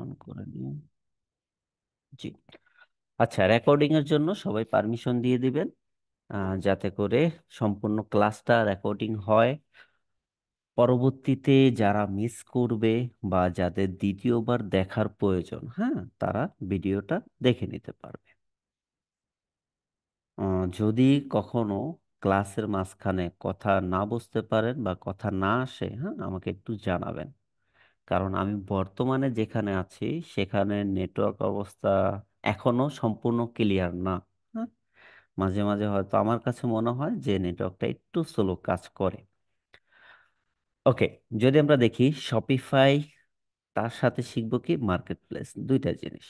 On করে নিয়ে। জি। আচ্ছা, রেকর্ডিং এর জন্য সবাই পারমিশন দিয়ে দিবেন, যাতে করে সম্পূর্ণ ক্লাসটা রেকর্ডিং হয়। পরবর্তীতে যারা মিস করবে বা যাদের দ্বিতীয়বার দেখার প্রয়োজন, হ্যাঁ, তারা ভিডিওটা দেখে নিতে পারবে। যদি কখনো ক্লাসের মাঝখানে কথা না বুঝতে পারেন বা কথা না আসে, হ্যাঁ, আমাকে একটু জানাবেন। কারণ আমি বর্তমানে যেখানে আছি সেখানে নেটওয়ার্ক অবস্থা এখনো সম্পূর্ণ ক্লিয়ার না। হ্যাঁ, মাঝে মাঝে হয়তো আমার কাছে মনে হয় যে নেটওয়ার্কটা একটু স্লো কাজ করে। ওকে, যদি আমরা দেখি শপিফাই, তার সাথে শিখবো কি মার্কেট প্লেস, দুইটা জিনিস।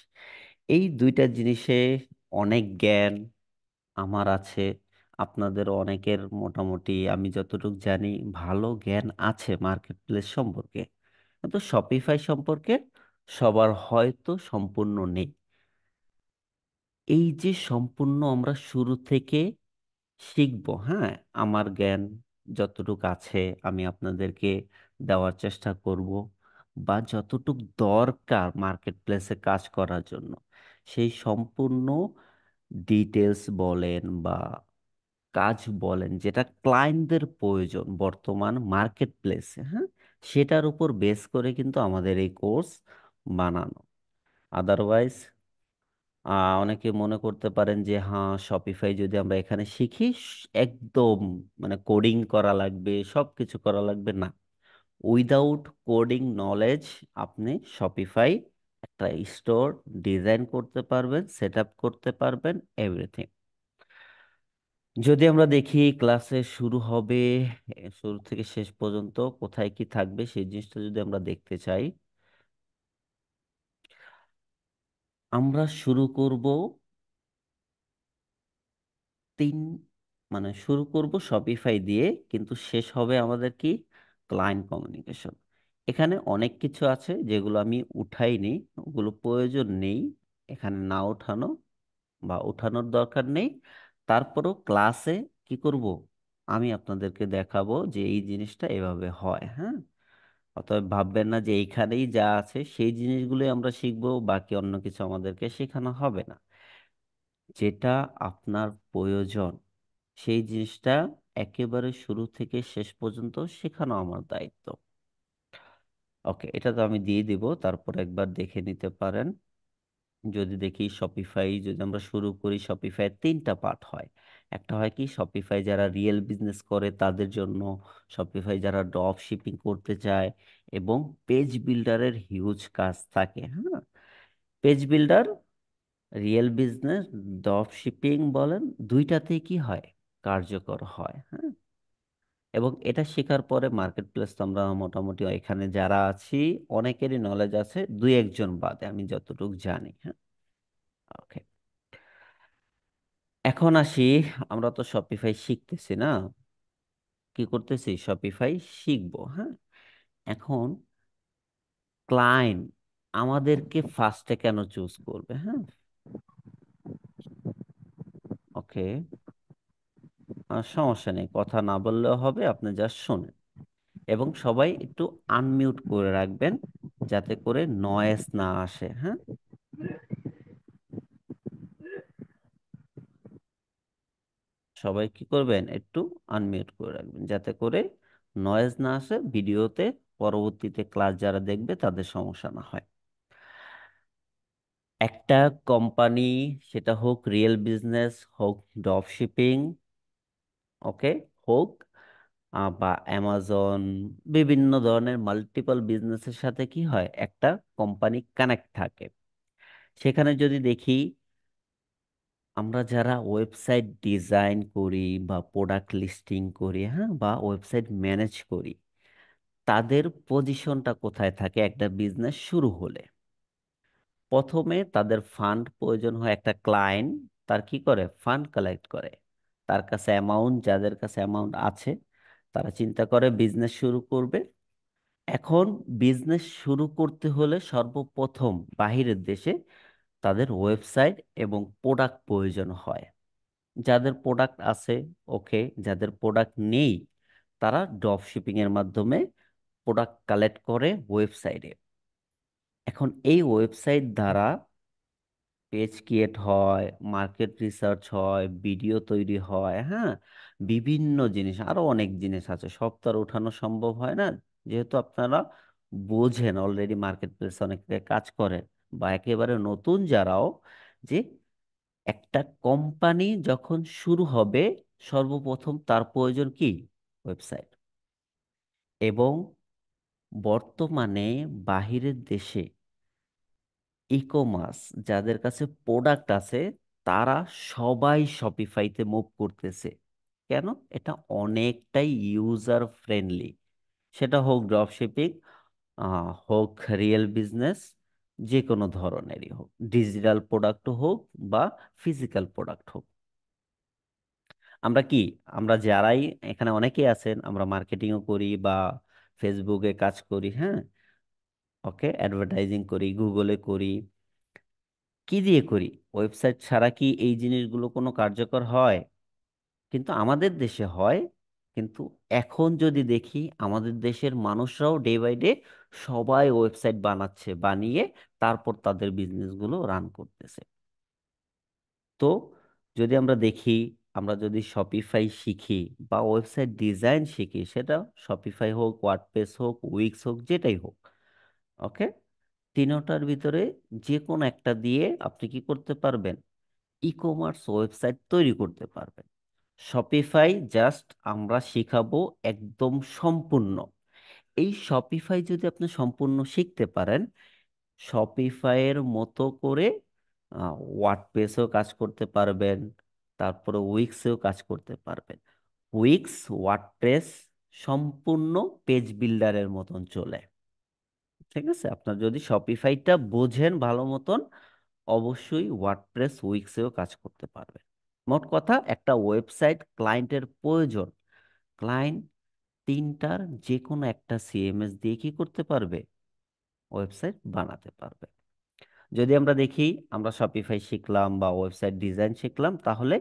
এই দুইটা জিনিসে অনেক জ্ঞান আমার আছে, আপনাদের অনেকের মোটামুটি আমি যতটুকু জানি ভালো জ্ঞান আছে মার্কেট প্লেস সম্পর্কে, কিন্তু শপিফাই সম্পর্কে সবার হয়তো সম্পূর্ণ নেই। এই যে সম্পূর্ণ আমরা শুরু থেকে শিখবো, হ্যাঁ, আমার জ্ঞান যতটুকু আছে আমি আপনাদেরকে দেওয়ার চেষ্টা করব, বা যতটুকু দরকার মার্কেট প্লেসে কাজ করার জন্য সেই সম্পূর্ণ ডিটেলস বলেন বা কাজ বলেন, যেটা ক্লায়েন্টদের প্রয়োজন বর্তমান মার্কেট প্লেসে, হ্যাঁ, সেটার উপর বেস করে কিন্তু আমাদের এই কোর্স বানানো। আদারওয়াইজ অনেকে মনে করতে পারেন যে হ্যাঁ, শপিফাই যদি আমরা এখানে শিখি একদম মানে কোডিং করা লাগবে, সব কিছু করা লাগবে না। উইদাউট কোডিং নলেজ আপনি শপিফাই একটা স্টোর ডিজাইন করতে পারবেন, সেট আপ করতে পারবেন, এভরিথিং। যদি আমরা দেখি ক্লাসে শুরু হবে, শুরু থেকে শেষ পর্যন্ত কোথায় কি থাকবে সেই জিনিসটা যদি আমরা দেখতে চাই, আমরা শুরু করব তিন মানে শুরু করব শপিফাই দিয়ে, কিন্তু শেষ হবে আমাদের কি ক্লায়েন্ট কমিউনিকেশন। এখানে অনেক কিছু আছে যেগুলো আমি উঠাইনি, ওগুলো প্রয়োজন নেই এখানে না উঠানো, বা উঠানোর দরকার নেই। তারপরেও ক্লাসে কি করব, আমি আপনাদেরকে দেখাবো যে এই জিনিসটা এভাবে হয়, হ্যাঁ। অতএব ভাববেন না যে এইখানেই যা আছে সেই জিনিসগুলোই আমরা শিখবো, বাকি অন্য কিছু আমাদেরকে শেখানো হবে না। যেটা আপনার প্রয়োজন সেই জিনিসটা একেবারে শুরু থেকে শেষ পর্যন্ত শেখানো আমার দায়িত্ব। ওকে, এটা তো আমি দিয়ে দিব, তারপর একবার দেখে নিতে পারেন। যদি দেখি শপিফাই, যদি আমরা শুরু করি, শপিফাই তিনটা পার্ট হয়। একটা হয় কি শপিফাই যারা রিয়েল বিজনেস করে তাদের জন্য, শপিফাই যারা ড্রপ শিপিং করতে চায়, এবং পেজ বিল্ডারের হিউজ কাজ থাকে, হ্যাঁ। Page builder, real business, drop shipping বলেন, দুইটাতেই কি হয়, কার্যকর হয়, হ্যাঁ। এবং এটা শেখার পরে মার্কেট প্লেস তো আমরা মোটামুটি এখানে যারা আছি অনেকেরই নলেজ আছে, দুই একজন বাদে আমি যতটুকু জানি, হ্যাঁ। ওকে, এখন আসি, আমরা তো শপিফাই শিখতেছি না, কি করতেছি, শপিফাই শিখবো, হ্যাঁ। এখন ক্লায়েন্ট আমাদেরকে ফার্স্টে কেন চুজ করবে, হ্যাঁ। ওকে, সমস্যা নেই, কথা না বললেও হবে, আপনি জাস্ট শোনেন। এবং সবাই একটু আনমিউট করে রাখবেন যাতে করে নয়েজ না আসে, হ্যাঁ। সবাই কি করবেন, একটু আনমিউট করে রাখবেন যাতে করে নয়েজ না আসে ভিডিওতে, পরবর্তীতে ক্লাস যারা দেখবে তাদের সমস্যা না হয়। একটা কোম্পানি, সেটা হোক রিয়েল বিজনেস, হোক ড্রপ শিপিং, ওকে, হোক বা অ্যামাজন, বিভিন্ন ধরনের মাল্টিপল বিজনেসের সাথে কি হয়, একটা কোম্পানি কানেক্ট থাকে। সেখানে যদি দেখি আমরা যারা ওয়েবসাইট ডিজাইন করি বা প্রোডাক্ট লিস্টিং করি, হ্যাঁ, বা ওয়েবসাইট ম্যানেজ করি, তাদের পজিশনটা কোথায় থাকে একটা বিজনেস শুরু হলে। প্রথমে তাদের ফান্ড প্রয়োজন হয়, একটা ক্লায়েন্ট তার কি করে, ফান্ড কালেক্ট করে, তার কাছে অ্যামাউন্ট, যাদের কাছে অ্যামাউন্ট আছে তারা চিন্তা করে বিজনেস শুরু করবে। এখন বিজনেস শুরু করতে হলে সর্বপ্রথম বাহিরের দেশে তাদের ওয়েবসাইট এবং প্রোডাক্ট প্রয়োজন হয়। যাদের প্রোডাক্ট আছে, ওকে, যাদের প্রোডাক্ট নেই তারা ড্রপ শিপিং এর মাধ্যমে প্রোডাক্ট কালেক্ট করে ওয়েবসাইটে। এখন এই ওয়েবসাইট দ্বারা পেজ ক্রিয়েট হয়, মার্কেট রিসার্চ হয়, ভিডিও তৈরি হয়, হ্যাঁ, বিভিন্ন জিনিস, আরো অনেক জিনিস আছে, সব তো আর ওঠানো সম্ভব হয় না। যেহেতু আপনারা বোঝেন অলরেডি মার্কেট প্লেস অনেক জায়গায় কাজ করেন, বা একেবারে নতুন যারাও, যে একটা কোম্পানি যখন শুরু হবে সর্বপ্রথম তার প্রয়োজন কি? ওয়েবসাইট। এবং বর্তমানে বাহিরের দেশে ই কমার্স যাদের কাছে প্রোডাক্ট আছে, তারা সবাই শপিফাইতে মুভ করতেছে। কেন? এটা অনেকটাই ইউজার ফ্রেন্ডলি। সেটা হোক ড্রপ শিপিং, হোক রিয়েল বিজনেস, যে কোনো ধরনেরই হোক, ডিজিটাল প্রোডাক্ট হোক বা ফিজিক্যাল প্রোডাক্ট হোক। আমরা কি, আমরা যারাই এখানে অনেকেই আছেন, আমরা মার্কেটিংও করি বা ফেসবুকে কাজ করি, হ্যাঁ, ওকে, অ্যাডভার্টাইজিং করি, গুগলে করি, কি দিয়ে করি? ওয়েবসাইট ছাড়া কি এই জিনিসগুলো কোনো কার্যকর হয়? কিন্তু আমাদের দেশে হয়। কিন্তু এখন যদি দেখি, আমাদের দেশের মানুষরাও ডে বাই ডে সবাই ওয়েবসাইট বানাচ্ছে, বানিয়ে তারপর তাদের বিজনেসগুলো রান করতেছে। তো যদি আমরা দেখি, আমরা যদি শপিফাই শিখি বা ওয়েবসাইট ডিজাইন শিখি, সেটা শপিফাই হোক, ওয়ার্ডপ্রেস হোক, উইক্স হোক, যেটাই হোক, ওকে, তিনোটার ভিতরে যে কোনো একটা দিয়ে আপনি কি করতে পারবেন? ই কমার্স ওয়েবসাইট তৈরি করতে পারবেন। শপিফাই জাস্ট আমরা শিখাবো একদম সম্পূর্ণ। এই শপিফাই যদি আপনি সম্পূর্ণ শিখতে পারেন, শপিফাইয়ের মতো করে ওয়ার্ডপ্রেসেও কাজ করতে পারবেন, তারপরে উইক্সেও কাজ করতে পারবেন। উইক্স, ওয়ার্ডপ্রেস সম্পূর্ণ পেজ বিল্ডারের মতন চলে। ঠিক আছে, আপনার যদি শপিফাইটা বোঝেন ভালো মতন, অবশ্যই ওয়ার্ডপ্রেস উইক্সেও কাজ করতে পারবেন। মোট কথা, একটা ওয়েবসাইট ক্লায়েন্টের প্রয়োজন। ক্লায়েন্ট তিনটার যে কোনো একটা সিএমএস দিয়ে কি করতে পারবে? ওয়েবসাইট বানাতে পারবে। যদি আমরা দেখি, আমরা শপিফাই শিখলাম বা ওয়েবসাইট ডিজাইন শিখলাম, তাহলে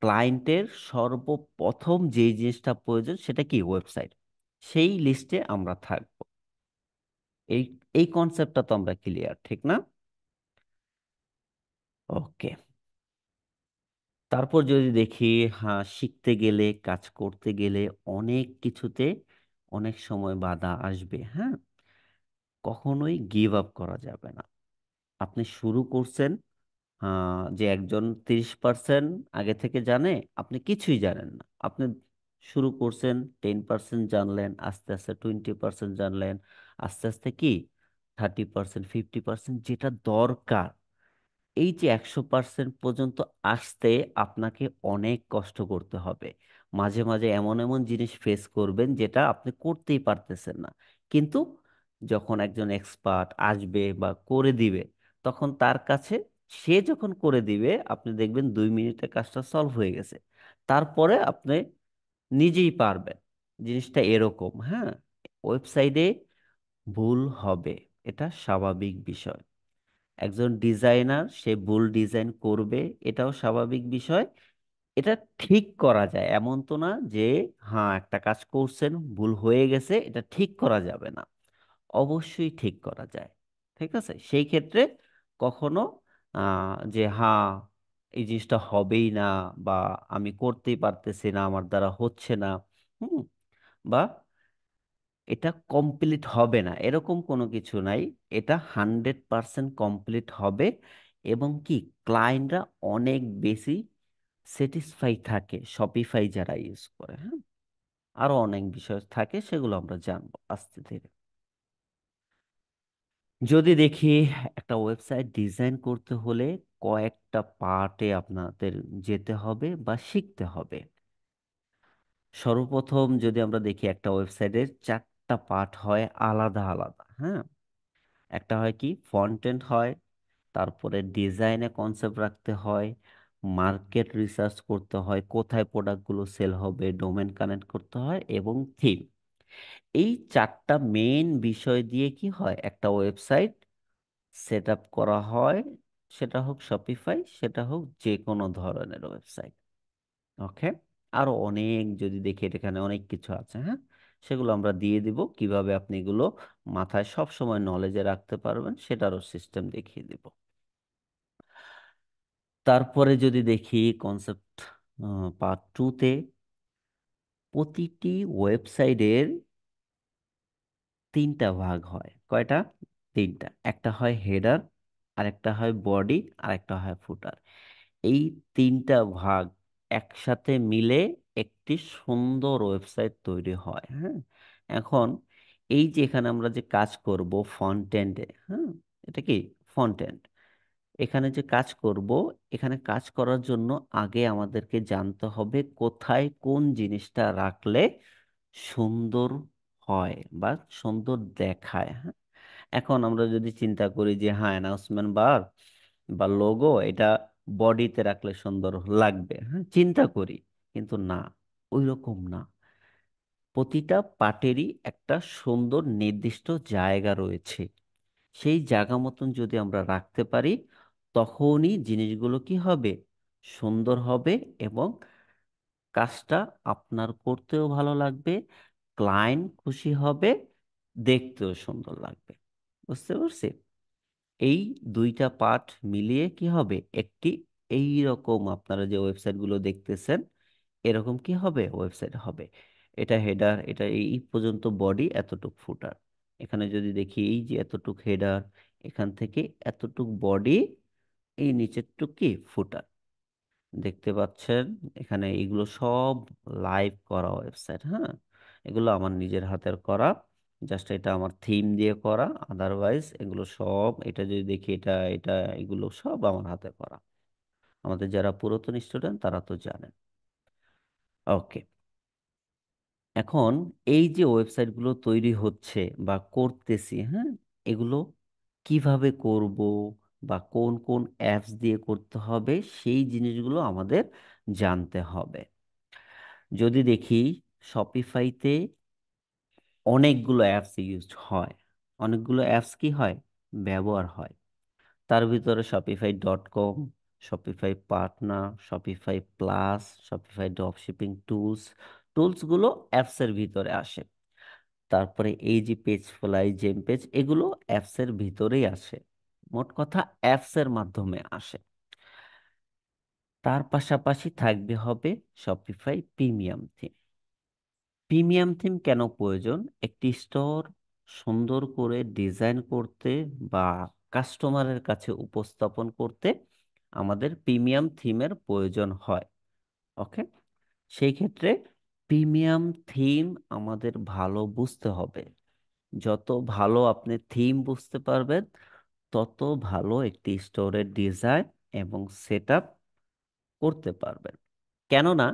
ক্লায়েন্টের সর্বপ্রথম যে জিনিসটা প্রয়োজন সেটা কি? ওয়েবসাইট। সেই লিস্টে আমরা থাকবো। এই এই কনসেপ্টটা তো আমরা ক্লিয়ার, ঠিক না? ওকে। তারপর যদি দেখি, হ্যাঁ, শিখতে গেলে, কাজ করতে গেলে অনেক কিছুতে অনেক সময় বাধা আসবে, হ্যাঁ, কখনোই গিভ আপ করা যাবে না। আপনি শুরু করছেন, যে একজন 30% আগে থেকে জানে, আপনি কিছুই জানেন না। আপনি শুরু করছেন, 10% জানলেন, আস্তে আস্তে 20% জানলেন, আস্তে আস্তে কি 30%, 50% যেটা দরকার, এই যে 100% পর্যন্ত আসতে আপনাকে অনেক কষ্ট করতে হবে। মাঝে মাঝে এমন এমন জিনিস ফেস করবেন যেটা আপনি করতেই পারতেছেন না। কিন্তু যখন একজন এক্সপার্ট আসবে বা করে দিবে, তখন তার কাছে, সে যখন করে দিবে, আপনি দেখবেন 2 মিনিটে কাজটা সলভ হয়ে গেছে। তারপরে আপনি নিজেই পারবেন। জিনিসটা এরকম, হ্যাঁ। ওয়েবসাইটে ভুল হবে, এটা স্বাভাবিক বিষয়। একজন ডিজাইনার সে ভুল ডিজাইন করবে, এটাও স্বাভাবিক বিষয়। এটা ঠিক করা যায়, এমন তো না যে, হ্যাঁ, একটা কাজ করছেন, ভুল হয়ে গেছে, এটা ঠিক করা যাবে না। অবশ্যই ঠিক করা যায়। ঠিক আছে, সেই ক্ষেত্রে কখনো যে হ্যাঁ, এই জিনিসটা হবেই না, বা আমি করতেই পারতেছি না, আমার দ্বারা হচ্ছে না, হুম, বা এটা কমপ্লিট হবে না, এরকম কোনো কিছু নাই। এটা 100% কমপ্লিট হবে। এবং কি, ক্লায়েন্টরা অনেক বেশি স্যাটিসফাই থাকে শপিফাই যারা ইউজ করে, হ্যাঁ। আরো অনেক বিষয় থাকে, সেগুলো আমরা জানবো আস্তে ধীরে। যদি দেখি, একটা ওয়েবসাইট ডিজাইন করতে হলে কয়েকটা পার্টে আপনাদের যেতে হবে বা শিখতে হবে। সর্বপ্রথম যদি আমরা দেখি, একটা ওয়েবসাইটের 4টা পার্ট হয় আলাদা আলাদা, হ্যাঁ। একটা হয় কি, ফ্রন্ট এন্ড হয়, তারপরে ডিজাইনে কনসেপ্ট রাখতে হয়, মার্কেট রিসার্চ করতে হয়, কোথায় প্রোডাক্টগুলো সেল হবে, ডোমেন কানেক্ট করতে হয়, এবং থিম। এই 4টা মেইন বিষয় দিয়ে কি হয়, একটা ওয়েবসাইট সেট আপ করা হয়। সেটা হোক শপিফাই, সেটা হোক যে কোনো ধরনের ওয়েবসাইট, ওকে। আরো অনেক যদি দেখি, এখানে অনেক কিছু আছে, হ্যাঁ। সেগুলো আমরা দিয়ে দিব। কিভাবে আপনি এগুলো মাথায় সব সময় নলেজে রাখতে পারবেন সেটারও সিস্টেম দেখিয়ে দিব। তারপরে যদি দেখি কনসেপ্ট পার্ট 2-তে, প্রতিটি ওয়েবসাইটের তিনটা ভাগ হয়। কয়টা? তিনটা। একটা হয় হেডার, আরেকটা হয় বডি, আরেকটা হয় ফুটার। এই তিনটা ভাগ একসাথে মিলে একটি সুন্দর ওয়েবসাইট তৈরি হয়। হ্যাঁ, এখন এই যে এখানে আমরা যে কাজ করব ফ্রন্ট এন্ডে, হ্যাঁ, এটা কি ফ্রন্ট এন্ড, এখানে যে কাজ করব, এখানে কাজ করার জন্য আগে আমাদেরকে জানতে হবে কোথায় কোন জিনিসটা রাখলে সুন্দর হয় বা সুন্দর দেখায়। হ্যাঁ, এখন আমরা যদি চিন্তা করি যে হ্যাঁ অ্যানাউন্সমেন্ট বার বা লোগো এটা বডিতে রাখলে সুন্দর লাগবে, হ্যাঁ চিন্তা করি, কিন্তু না, ওই রকম না। প্রতিটা পার্টেরই একটা সুন্দর নির্দিষ্ট জায়গা রয়েছে। সেই জায়গা মতন যদি আমরা রাখতে পারি, তখনই জিনিসগুলো কি হবে, সুন্দর হবে, এবং কাজটা আপনার করতেও ভালো লাগবে, ক্লায়েন্ট খুশি হবে, দেখতেও সুন্দর লাগবে। বুঝতে পারছি? এই দুইটা পার্ট মিলিয়ে কি হবে, একটি এই রকম আপনারা যে ওয়েবসাইটগুলো দেখতেছেন এরকম কি হবে, ওয়েবসাইট হবে। এটা হেডার, এটা এই পর্যন্ত বডি, এতটুক ফুটার। এখানে যদি দেখি এই যে এতটুক হেডার, এখান থেকে এতটুক বডি, এই নিচেরটুক কি ফুটার। দেখতে পাচ্ছেন এখানে এগুলো সব লাইভ করা ওয়েবসাইট। হ্যাঁ, এগুলো আমার নিজের হাতের করা, জাস্ট এটা আমার থিম দিয়ে করা। আদারওয়াইজ এগুলো সব, এটা যদি দেখি এটা এটা এগুলো সব আমার হাতে করা। আমাদের যারা পুরাতন স্টুডেন্ট তারা তো জানেন। ওকে, এখন এই যে ওয়েবসাইটগুলো তৈরি হচ্ছে বা করতেছি, হ্যাঁ, এগুলো কিভাবে করব বা কোন কোন অ্যাপস দিয়ে করতে হবে সেই জিনিসগুলো আমাদের জানতে হবে। যদি দেখি শপিফাইতে অনেকগুলো অ্যাপস ইউজ হয়, অনেকগুলো অ্যাপস কি হয়, ব্যবহার হয়। তার ভিতরে shopify.com, Shopify partner, Shopify plus, Shopify drop shipping tools, টুলসগুলো অ্যাপসের ভিতরে আসে। তারপরে এই যে পেজ ফ্লাই, জেম পেজ, এগুলো অ্যাপসের ভিতরেই আসে। মোট কথা অ্যাপসের মাধ্যমে আসে। তার পাশাপাশি থাকবে হবে Shopify premium theme. Premium theme কেন প্রয়োজন? একটি স্টোর সুন্দর করে ডিজাইন করতে বা কাস্টমারের কাছে উপস্থাপন করতে আমাদের প্রিমিয়াম থিমের প্রয়োজন হয়। ওকে, সেই ক্ষেত্রে প্রিমিয়াম থিম আমাদের ভালো বুঝতে হবে। যত ভালো আপনি থিম বুঝতে পারবেন, তত ভালো একটি স্টোরের ডিজাইন এবং সেটআপ করতে পারবেন। কেননা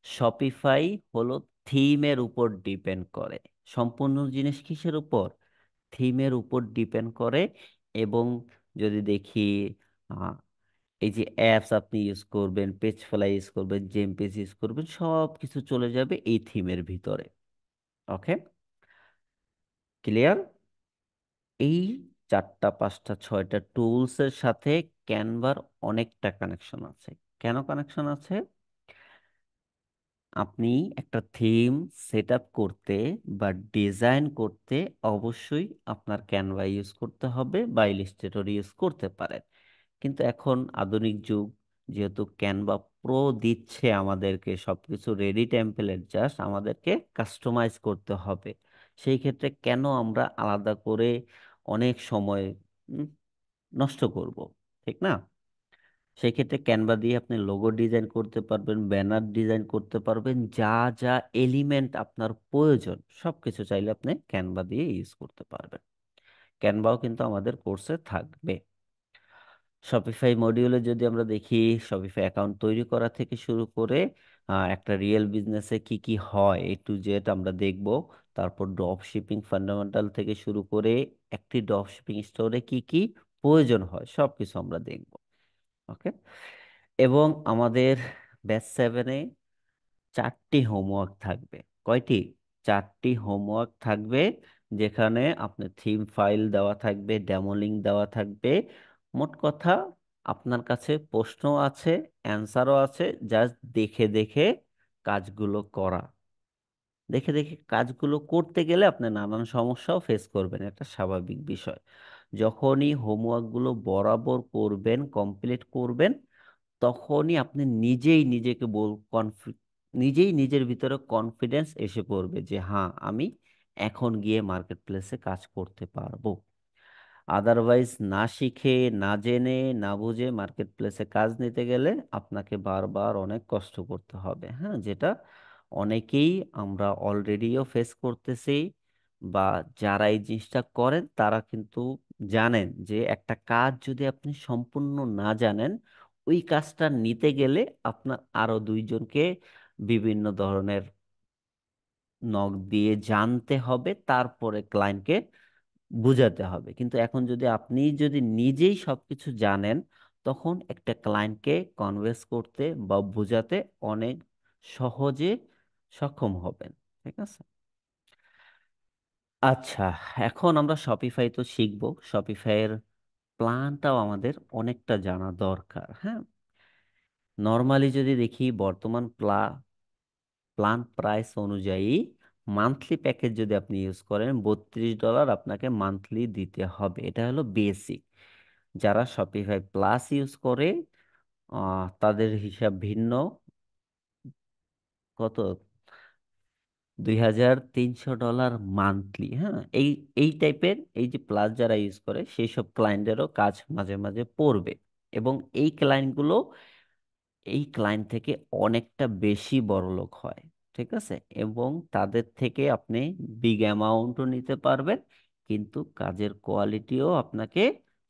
শপিফাই হলো থিমের উপর ডিপেন্ড করে। সম্পূর্ণ জিনিস কিসের উপর? থিমের উপর ডিপেন্ড করে। এবং যদি দেখি আহ, এই যে অ্যাপস আপনি ইউজ করবেন, পেজ ফ্লাই ইউজ করবেন, জেম পেজ ইউজ করবেন, সব কিছু চলে যাবে এই থিমের ভিতরে। ওকে, ক্লিয়ার? এই 4টা 5টা 6টা টুলসের সাথে ক্যানভার অনেকটা কানেকশন আছে। কেন কানেকশন আছে? আপনি একটা থিম সেট আপ করতে বা ডিজাইন করতে অবশ্যই আপনার ক্যানভা ইউজ করতে হবে বা ইলাস্ট্রেটর ইউজ করতে পারেন। কিন্তু এখন আধুনিক যুগ, যেহেতু ক্যানভা প্রো দিচ্ছে আমাদেরকে সবকিছু রেডি টেমপ্লেট, জাস্ট আমাদেরকে কাস্টমাইজ করতে হবে। সেই ক্ষেত্রে কেন আমরা আলাদা করে অনেক সময় উম, নষ্ট করব, ঠিক না? সেই ক্ষেত্রে ক্যানভা দিয়ে আপনি লোগো ডিজাইন করতে পারবেন, ব্যানার ডিজাইন করতে পারবেন, যা যা এলিমেন্ট আপনার প্রয়োজন সবকিছু চাইলে আপনি ক্যানভা দিয়ে ইউজ করতে পারবেন। ক্যানভাও কিন্তু আমাদের কোর্সে থাকবে। শপিফাই মডিউলে যদি আমরা দেখি, শপিফাই অ্যাকাউন্ট তৈরি করা থেকে শুরু করে একটা রিয়েল বিজনেসে কি কি হয় A to Z আমরা দেখব। তারপর ড্রপ শিপিং ফান্ডামেন্টাল থেকে শুরু করে একটি ড্রপ শিপিং স্টোরে কি কি প্রয়োজন হয় সবকিছু আমরা দেখব। ওকে, এবং আমাদের ব্যাচ 7-এ 4টি হোমওয়ার্ক থাকবে। কয়টি? 4টি হোমওয়ার্ক থাকবে, যেখানে আপনার থিম ফাইল দেওয়া থাকবে, ডেমো লিঙ্ক দেওয়া থাকবে। মোট কথা আপনার কাছে প্রশ্ন আছে, অ্যান্সারও আছে, জাস্ট দেখে দেখে কাজগুলো করা। দেখে দেখে কাজগুলো করতে গেলে আপনি নানান সমস্যাও ফেস করবেন, এটা স্বাভাবিক বিষয়। যখনই হোমওয়ার্কগুলো বরাবর করবেন, কমপ্লিট করবেন, তখনই আপনি নিজেই নিজেকে নিজেই নিজের ভিতরে কনফিডেন্স এসে পড়বে যে হ্যাঁ, আমি এখন গিয়ে মার্কেট প্লেসে কাজ করতে পারবো। আদারওয়াইজ না শিখে, না জেনে, না বুঝে মার্কেট প্লেসে কাজ নিতে গেলে আপনাকে বারবার অনেক কষ্ট করতে হবে, হ্যাঁ, যেটা অনেকেই আমরা অলরেডিও ফেস করতেছি। বা যারা এই জিনিসটা করেন তারা কিন্তু জানেন যে একটা কাজ যদি আপনি সম্পূর্ণ না জানেন, ওই কাজটা নিতে গেলে আপনার আরো দুইজনকে বিভিন্ন ধরনের নক দিয়ে জানতে হবে, তারপরে ক্লায়েন্টকে বুঝাতে হবে। কিন্তু এখন যদি আপনি যদি নিজেই সবকিছু জানেন, তখন একটা ক্লায়েন্টকে কনভেন্স করতে বা বোঝাতে অনেক সহজে সক্ষম হবেন। ঠিক আছে। আচ্ছা, এখন আমরা শপিফাই তো শিখবো। শপিফাইয়ের প্ল্যানটাও আমাদের অনেকটা জানা দরকার, হ্যাঁ। নর্মালি যদি দেখি বর্তমান প্ল্যান প্রাইস অনুযায়ী মান্থলি প্যাকেজ যদি আপনি ইউজ করেন, $32 আপনাকে মান্থলি দিতে হবে। এটা হলো বেসিক। যারা শপিফাই প্লাস ইউজ করে তাদের হিসাব ভিন্ন। কত? $2,300 মান্থলি, হ্যাঁ। এই এই টাইপের, এই যে প্লাস যারা ইউজ করে সেই সব ক্লায়েন্টেরও কাজ মাঝে মাঝে পড়বে। এবং এই ক্লায়েন্ট থেকে অনেকটা বেশি বড়লোক হয়। ঠিক আছে। এবং তাদের থেকে আপনি বিগ অ্যামাউন্টও নিতে পারবেন, কিন্তু কাজের কোয়ালিটিও আপনাকে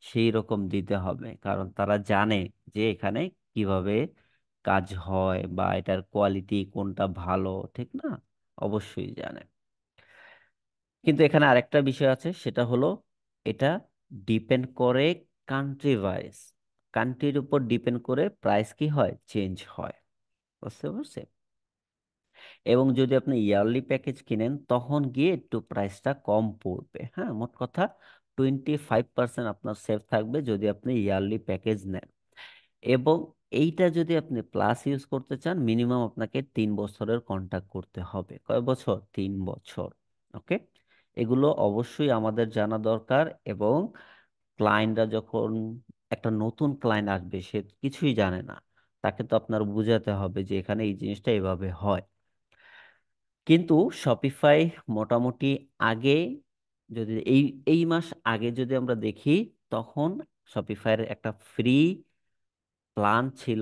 সেই রকম দিতে হবে, কারণ তারা জানে যে এখানে কিভাবে কাজ হয় বা এটার কোয়ালিটি কোনটা ভালো, ঠিক না? অবশ্যই জানে। কিন্তু এখানে আরেকটা বিষয় আছে, সেটা হলো এটা ডিপেন্ড করে কান্ট্রি ওয়াইজ। কান্ট্রির উপর ডিপেন্ড করে প্রাইস কি হয়, চেঞ্জ হয়। বুঝতে পারছি। এবং যদি আপনি ইয়ারলি প্যাকেজ কিনেন তখন গিয়ে একটু প্রাইসটা কম পড়বে, হ্যাঁ। মোট কথা 25% আপনার সেফ থাকবে যদি আপনি ইয়ারলি প্যাকেজ নেন। এবং এইটা যদি আপনি প্লাস ইউজ করতে চান, মিনিমাম আপনাকে 3 বছরের কন্ট্যাক্ট করতে হবে। কয় বছর? 3 বছর। ওকে। এগুলো অবশ্যই আমাদের জানা দরকার। এবং ক্লায়েন্টরা যখন, একটা নতুন ক্লায়েন্ট আসবে, সে কিছুই জানে না, তাকে তো আপনার বুঝাতে হবে যে এখানে এই জিনিসটা এভাবে হয়। কিন্তু শপিফাই মোটামুটি আগে, যদি এই এই মাস আগে যদি আমরা দেখি, তখন শপিফাইয়ের একটা ফ্রি প্ল্যান ছিল,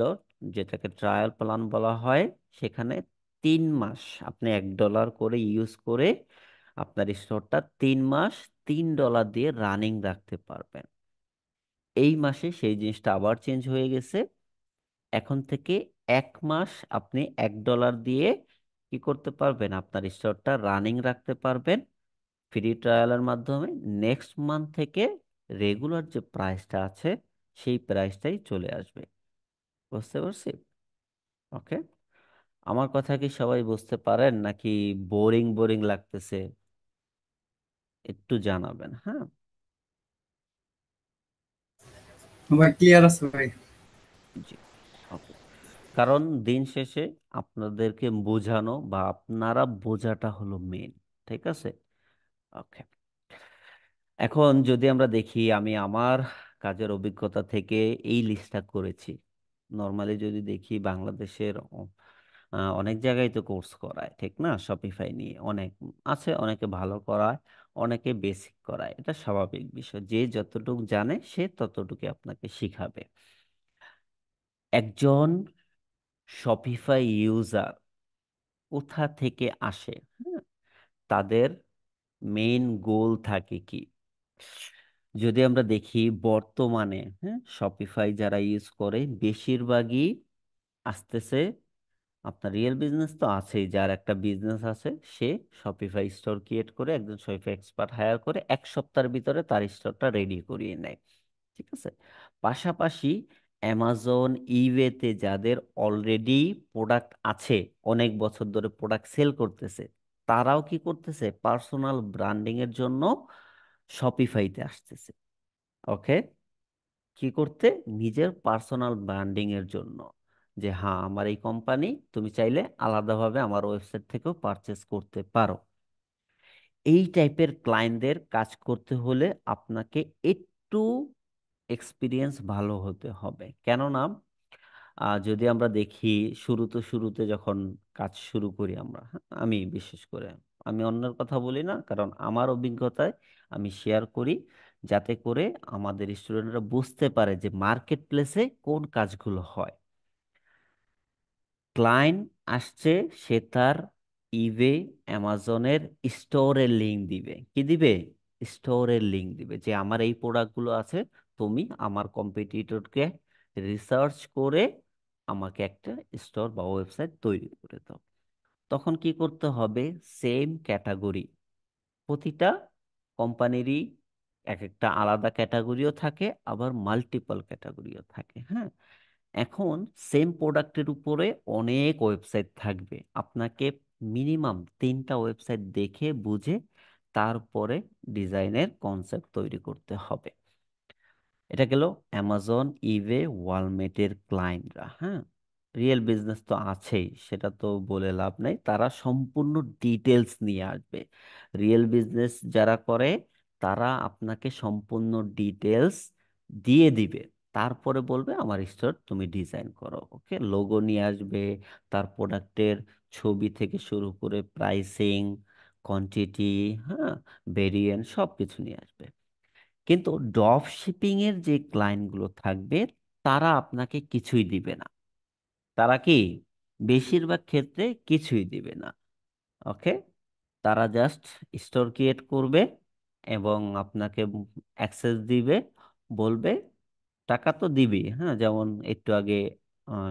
যেটাকে ট্রায়াল প্ল্যান বলা হয়। সেখানে 3 মাস আপনি $1 করে ইউজ করে আপনার স্টোরটা 3 মাস $3 দিয়ে রানিং রাখতে পারবেন। এই মাসে সেই জিনিসটা আবার চেঞ্জ হয়ে গেছে। এখন থেকে 1 মাস আপনি $1 দিয়ে কি করতে পারবেন, আপনার স্টোরটা রানিং রাখতে পারবেন ফ্রি ট্রায়ালের মাধ্যমে। নেক্সট মান্থ থেকে রেগুলার যে প্রাইসটা আছে সেই প্রাইসটাই চলে আসবে। বুঝতে পারছি? ওকে। আমার কথা কি সবাই বুঝতে পারেন নাকি বোরিং বোরিং লাগতেছে? একটু জানাবেন, হ্যাঁ। ভাই ক্লিয়ার আছে ভাই। জি। ওকে। কারণ দিন শেষে আপনাদেরকে বোঝানো বা আপনারা বোঝাটা হলো মেন। ঠিক আছে। ওকে। এখন যদি আমরা দেখি, আমি আমার কাজের অভিজ্ঞতা থেকে এই লিস্টটা করেছি। নর্মালি যদি দেখি বাংলাদেশের অনেক জায়গায় তো কোর্স করায়, ঠিক না? শপিফাই নিয়ে অনেক আছে, অনেকে ভালো করায়, অনেকে বেসিক করায়। এটা স্বাভাবিক বিষয়, যে যতটুকু জানে সে ততটুকু আপনাকে শিখাবে। একজন শপিফাই ইউজার কোথা থেকে আসে, হ্যাঁ, তাদের মেইন গোল থাকে কি? যদি আমরা দেখি বর্তমানে, হ্যাঁ, শপিফাই যারা ইউজ করে বেশিরভাগই আসতেছে, আপনার রিয়েল বিজনেস তো আছেই, যার একটা বিজনেস আছে সে শপিফাই স্টোর ক্রিয়েট করে একজন শপিফাই এক্সপার্ট হায়ার করে 1 সপ্তাহের ভিতরে তার স্টোরটা রেডি করিয়ে নেয়। ঠিক আছে। পাশাপাশি অ্যামাজন, ইবেতে যাদের অলরেডি প্রোডাক্ট আছে, অনেক বছর ধরে প্রোডাক্ট সেল করতেছে, তারাও কি করতেছে, পার্সোনাল ব্র্যান্ডিং এর জন্য শপিফাইতে আসতেছে। ওকে। কি করতে? নিজের পার্সোনাল ব্র্যান্ডিং এর জন্য। যে হ্যাঁ আমার এই কোম্পানি, তুমি চাইলে আলাদাভাবে আমার ওয়েবসাইট থেকেও পারচেস করতে পারো। এই টাইপের ক্লায়েন্টদের কাজ করতে হলে আপনাকে একটু এক্সপিরিয়েন্স ভালো হতে হবে। কেননা যদি আমরা দেখি শুরুতে শুরুতে যখন কাজ শুরু করি আমরা, হ্যাঁ, আমি বিশেষ করে, আমি অন্যের কথা বলি না, কারণ আমার অভিজ্ঞতায় আমি শেয়ার করি, যাতে করে আমাদের স্টুডেন্টরা বুঝতে পারে যে মার্কেট প্লেসে কোন কাজগুলো হয়। ক্লায়েন্ট আসছে, সে তার ইবে অ্যামাজনের স্টোরের লিংক দিবে। কি দিবে? স্টোরের লিংক দিবে যে আমার এই প্রোডাক্টগুলো আছে, তুমি আমার কম্পিটিটরকে রিসার্চ করে আমাকে একটা স্টোর বা ওয়েবসাইট তৈরি করে দাও। তখন কি করতে হবে? সেম ক্যাটাগরি, প্রতিটা কোম্পানিরই এক একটা আলাদা ক্যাটাগরিও থাকে, আবার মাল্টিপল ক্যাটাগরিও থাকে। হ্যাঁ, এখন সেম প্রোডাক্টের উপরে অনেক ওয়েবসাইট থাকবে, আপনাকে মিনিমাম 3টা ওয়েবসাইট দেখে বুঝে তারপরে ডিজাইনের কনসেপ্ট তৈরি করতে হবে। এটা গেল অ্যামাজন, ইবে, ওয়ালমেটের ক্লায়েন্টরা। হ্যাঁ, রিয়েল বিজনেস তো আছেই, সেটা তো বলে লাভ নাই, তারা সম্পূর্ণ ডিটেলস নিয়ে আসবে। রিয়েল বিজনেস যারা করে তারা আপনাকে সম্পূর্ণ ডিটেলস দিয়ে দিবে, তারপরে বলবে আমার স্টোর তুমি ডিজাইন করো। ওকে, লোগো নিয়ে আসবে, তার প্রোডাক্টের ছবি থেকে শুরু করে প্রাইসিং, কোয়ান্টিটি, হ্যাঁ, ভেরিয়েন্ট সব কিছু নিয়ে আসবে। কিন্তু ড্রপ শিপিং এর যে ক্লায়েন্টগুলো থাকবে তারা আপনাকে কিছুই দিবে না। তারা কি, বেশিরভাগ ক্ষেত্রে কিছুই দিবে না। ওকে, তারা জাস্ট স্টোর ক্রিয়েট করবে এবং আপনাকে অ্যাক্সেস দিবে, বলবে টাকা তো দিবি। হ্যাঁ, যেমন একটু আগে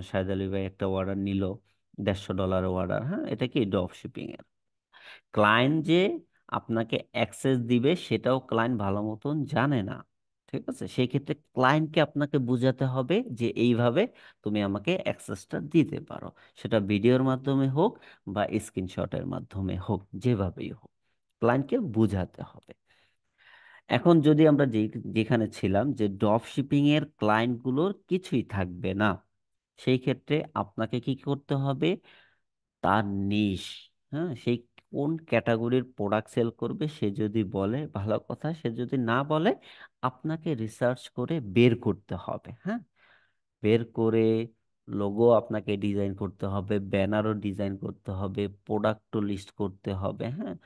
শাহেদ আলী ভাই একটা অর্ডার নিল, $150 অর্ডার। হ্যাঁ, এটা কি ড্রপ শিপিং। ক্লায়েন্ট যে আপনাকে অ্যাক্সেস দিবে সেটাও ক্লায়েন্ট ভালো মতন জানে না। ঠিক আছে, সেই ক্ষেত্রে ক্লায়েন্টকে আপনাকে বোঝাতে হবে যে এইভাবে তুমি আমাকে অ্যাক্সেসটা দিতে পারো, সেটা ভিডিওর মাধ্যমে হোক বা স্ক্রিনশটের মাধ্যমে হোক, যেভাবেই হোক ক্লায়েন্টকে বোঝাতে হবে। এখন যদি আমরা যেখানে ছিলাম যে ড্রপ শিপিং এর ক্লায়েন্টগুলোর কিছুই থাকবে না, সেই ক্ষেত্রে আপনাকে কি করতে হবে? তার নিশ, হ্যাঁ, সেই কোন ক্যাটাগরির প্রোডাক্ট সেল করবে সে যদি বলে ভালো কথা, সে যদি না বলে আপনাকে রিসার্চ করে বের করতে হবে। হ্যাঁ, বের করে লোগো আপনাকে ডিজাইন করতে হবে, ব্যানারও ডিজাইন করতে হবে, প্রোডাক্টও লিস্ট করতে হবে। হ্যাঁ,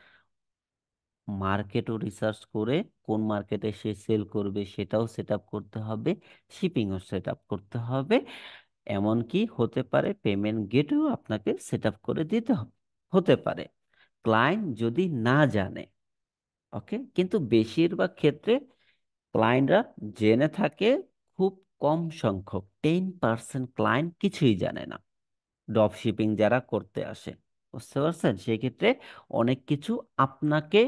মার্কেটও রিসার্চ করে কোন মার্কেটে সে সেল করবে সেটাও সেট আপ করতে হবে, শিপিংও সেট আপ করতে হবে, এমনকি হতে পারে পেমেন্ট গেটও আপনাকে সেট আপ করে দিতে হতে পারে, ক্লায়েন্ট যদি না জানে। ওকে, কিন্তু বেশিরভাগ ক্ষেত্রে ক্লায়েন্টরা জেনে থাকে, খুব কম সংখ্যক 10% ক্লায়েন্ট কিছুই জানে না ড্রপ শিপিং যারা করতে আসে। বুঝতে পারছেন? সেক্ষেত্রে অনেক কিছু আপনাকে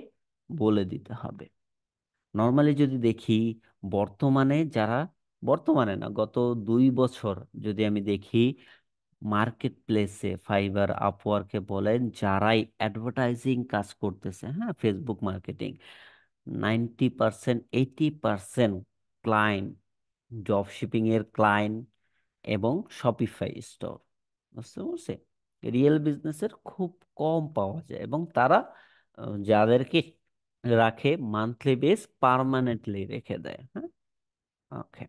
বলে দিতে হবে। নর্মালি যদি দেখি, বর্তমানে যারা, বর্তমানে না গত 2 বছর যদি আমি দেখি, মার্কেট প্লেসে ফাইবার, আপওয়ার্কে বলেন, যারাই অ্যাডভার্টাইজিং কাজ করতেছে, হ্যাঁ, Facebook marketing, 90%, 80% client drop shipping এর ক্লায়েন্ট এবং শপিফাই স্টোর। বুঝতে পারছে? রিয়েল বিজনেসের খুব কম পাওয়া যায় এবং তারা যাদেরকে রাখে মান্থলি বেস, পার্মানেন্টলি রেখে দেয়। হ্যাঁ, ওকে,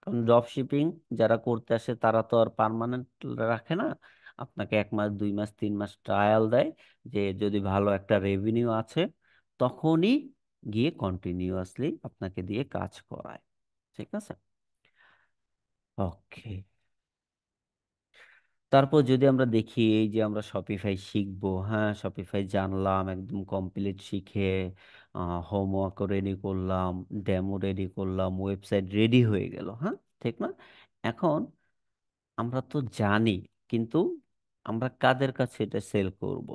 কারণ ড্রপ শিপিং যারা করতে আসে তারা তো আর পার্মানেন্ট রাখে না, আপনাকে 1 মাস, 2 মাস, 3 মাস ট্রায়াল দেয়, যে যদি ভালো একটা রেভিনিউ আছে তখনই গিয়ে কন্টিনিউয়াসলি আপনাকে দিয়ে কাজ করায়। ঠিক আছে, ওকে। তারপর যদি আমরা দেখি, এই যে আমরা শপিফাই শিখবো, হ্যাঁ, শপিফাই জানলাম একদম কমপ্লিট শিখে, হোমওয়ার্কও রেডি করলাম, ডেমো রেডি করলাম, ওয়েবসাইট রেডি হয়ে গেল। হ্যাঁ, ঠিক না? এখন আমরা তো জানি, কিন্তু আমরা কাদের কাছে এটা সেল করব?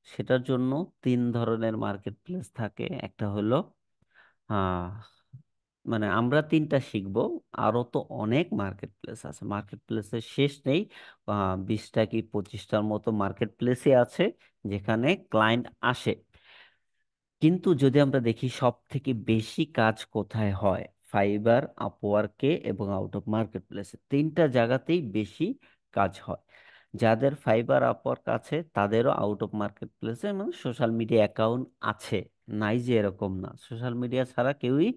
সেটার জন্য 3 ধরনের মার্কেট প্লেস থাকে। একটা হলো, আহ মানে আমরা 3টা শিখবো, আরো তো অনেক মার্কেট প্লেস আছে, মার্কেট প্লেসের শেষ নেই। 20টা কি 25টার মতো মার্কেট প্লেসে আছে যেখানে ক্লায়েন্ট আসে। কিন্তু যদি আমরা দেখি সব থেকে বেশি কাজ কোথায় হয়, ফাইবার, আপওয়ার্কে এবং আউট অফ মার্কেট প্লেসে, 3টা জায়গাতেই বেশি কাজ হয়। যাদের ফাইবার আপওয়ার্ক আছে তাদেরও আউট অফ মার্কেট প্লেসে মানে সোশ্যাল মিডিয়া অ্যাকাউন্ট আছে, নাই যে এরকম না, সোশ্যাল মিডিয়া ছাড়া কেউই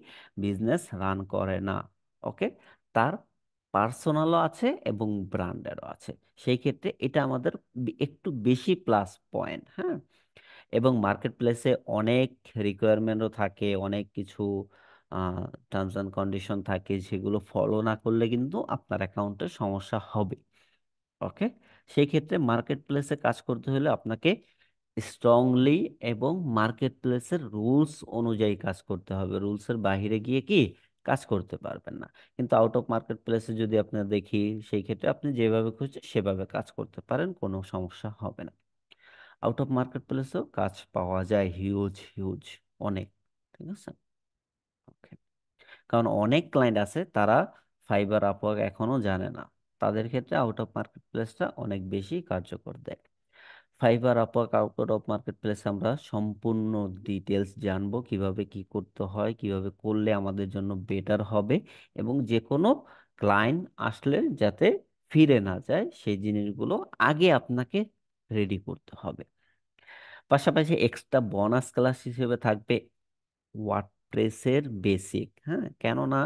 বিজনেস রান করে না। ওকে, তার পার্সোনালও আছে এবং ব্র্যান্ডেরও আছে। সেই ক্ষেত্রে এটা আমাদের একটু বেশি প্লাস পয়েন্ট, হ্যাঁ। এবং মার্কেট প্লেসে অনেক রিকোয়ারমেন্টও থাকে, অনেক কিছু টার্মস অ্যান্ড কন্ডিশন থাকে, যেগুলো ফলো না করলে কিন্তু আপনার অ্যাকাউন্টে সমস্যা হবে। ওকে, সেই ক্ষেত্রে মার্কেট প্লেসে কাজ করতে হলে আপনাকে স্ট্রংলি এবং মার্কেট প্লেসের রুলস অনুযায়ী কাজ করতে হবে। রুলসের বাইরে গিয়ে কি কাজ করতে পারবেন না। কিন্তু আউট অফ মার্কেট প্লেসে যদি আপনার দেখি, সেই ক্ষেত্রে আপনি যেভাবে খুঁজছেন সেভাবে কাজ করতে পারেন, কোনো সমস্যা হবে না। আউট অফ মার্কেট প্লেসেও কাজ পাওয়া যায় হিউজ হিউজ, অনেক। ঠিক আছে, ওকে। কারণ অনেক ক্লায়েন্ট আছে তারা ফাইবার আপওয়ার্ক এখনো জানে না, তাদের ক্ষেত্রে আউট অফ মার্কেট প্লেসটা অনেক বেশি কার্যকর দেয়। Fibre Upwork out of market place আমরা সম্পূর্ণ ডিটেলস জানবো, কিভাবে কি করতে হয়, কিভাবে করলে আমাদের জন্য বেটার হবে, এবং যে কোনো ক্লায়েন্ট আসলে যাতে ফিরে না যায় সেই জিনিসগুলো আগে আপনাকে রেডি করতে হবে। পাশাপাশি এক্সট্রা বোনাস ক্লাস হিসেবে থাকবে ওয়ার্ডপ্রেসের বেসিক, হ্যাঁ। কেননা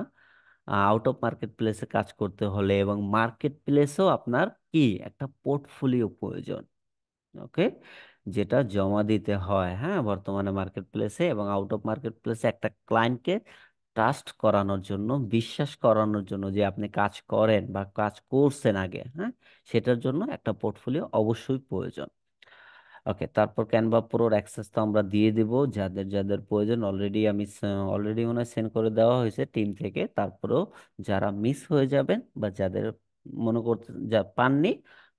আউট অফ মার্কেট প্লেসে কাজ করতে হলে এবং মার্কেট প্লেসেও আপনার কি একটা পোর্টফোলিও প্রয়োজন। ওকে, যেটা জমা দিতে হয়, হ্যাঁ, বর্তমানে মার্কেট প্লেসে এবং আউট অফ মার্কেট প্লেসে একটা ক্লায়েন্টকে ট্রাস্ট করানোর জন্য, বিশ্বাস করানোর জন্য যে আপনি কাজ করেন বা কাজ করছেন আগে, হ্যাঁ, সেটার জন্য একটা পোর্টফোলিও অবশ্যই প্রয়োজন। ওকে, তারপর ক্যানভা প্রোর অ্যাক্সেস তো আমরা দিয়ে দিব যাদের যাদের প্রয়োজন। অলরেডি মনে হয় সেন্ড করে দেওয়া হয়েছে টিম থেকে। তারপরেও যারা মিস হয়ে যাবেন বা যাদের মনে করতে যা পাননি,